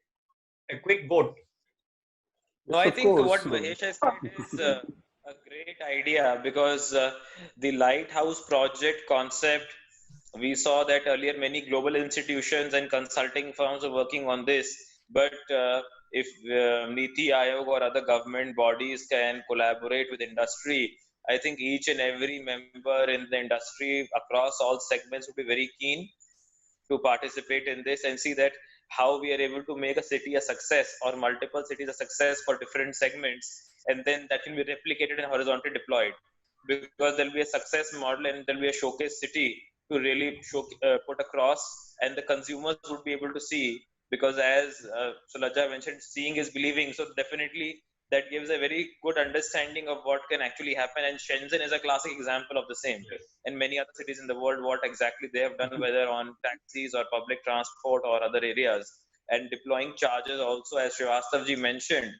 [SPEAKER 1] A quick vote.
[SPEAKER 4] No, I think what Mahesh has said is a great idea, because the lighthouse project concept, we saw that earlier many global institutions and consulting firms are working on this, but if NITI Aayog or other government bodies can collaborate with industry, I think each and every member in the industry across all segments would be very keen to participate in this and see that how we are able to make a city a success or multiple cities a success for different segments, and then that can be replicated and horizontally deployed, because there'll be a success model and there'll be a showcase city to really put across, and the consumers would be able to see, because as Suloja mentioned, seeing is believing. So definitely that gives a very good understanding of what can actually happen, and Shenzhen is a classic example of the same. And many other cities in the world, what exactly they have done, whether on taxis or public transport or other areas, and deploying chargers also, as Srivastavji mentioned,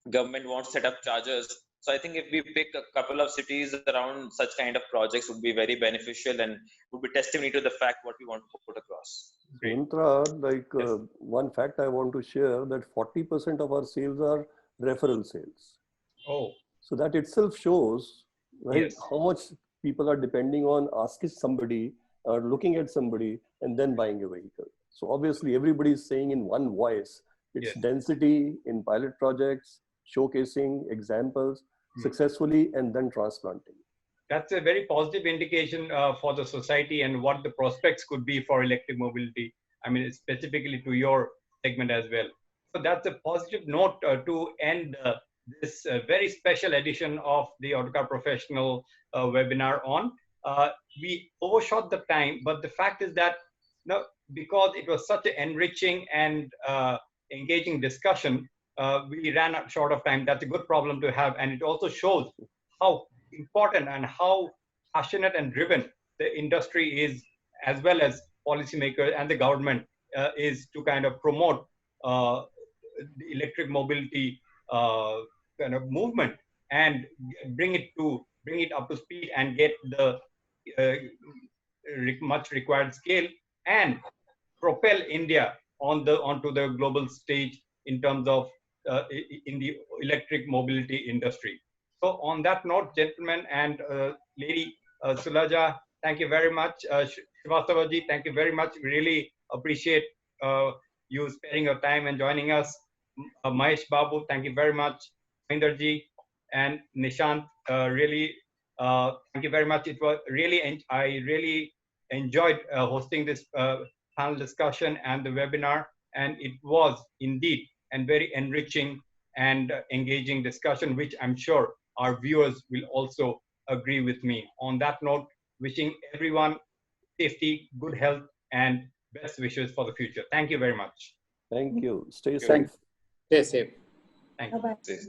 [SPEAKER 4] government wants to set up chargers. So I think if we pick a couple of cities around such kind of projects would be very beneficial and would be testimony to the fact what we want to put across.
[SPEAKER 6] Mantra, one fact I want to share, that 40% of our sales are referral sales.
[SPEAKER 1] Oh.
[SPEAKER 6] So that itself shows, right, how much people are depending on asking somebody or looking at somebody and then buying a vehicle. So obviously everybody is saying in one voice, it's density in pilot projects, showcasing examples successfully, and then transplanting.
[SPEAKER 1] That's a very positive indication for the society and what the prospects could be for electric mobility. I mean, specifically to your segment as well. So that's a positive note to end this very special edition of the Autocar Professional webinar on. We overshot the time, but the fact is that because it was such an enriching and engaging discussion, we ran short of time. That's a good problem to have, and it also shows how important and how passionate and driven the industry is, as well as policymakers and the government is to kind of promote the electric mobility kind of movement and bring it up to speed and get the much required scale and propel India onto the global stage in terms of in the electric mobility industry. So on that note, gentlemen and lady Sulaja, thank you very much. Srivastavaji, thank you very much. Really appreciate you sparing your time and joining us. Mahesh Babu, thank you very much. Inderji and Nishant, really, thank you very much. It was really, I really enjoyed hosting this panel discussion and the webinar, and it was indeed a very enriching and engaging discussion, which I'm sure our viewers will also agree with me. On that note, wishing everyone safety, good health, and best wishes for the future. Thank you very much.
[SPEAKER 6] Thank you. Stay safe.
[SPEAKER 2] Thanks. Stay safe.
[SPEAKER 1] Thank you.
[SPEAKER 3] Bye-bye.
[SPEAKER 4] Safe.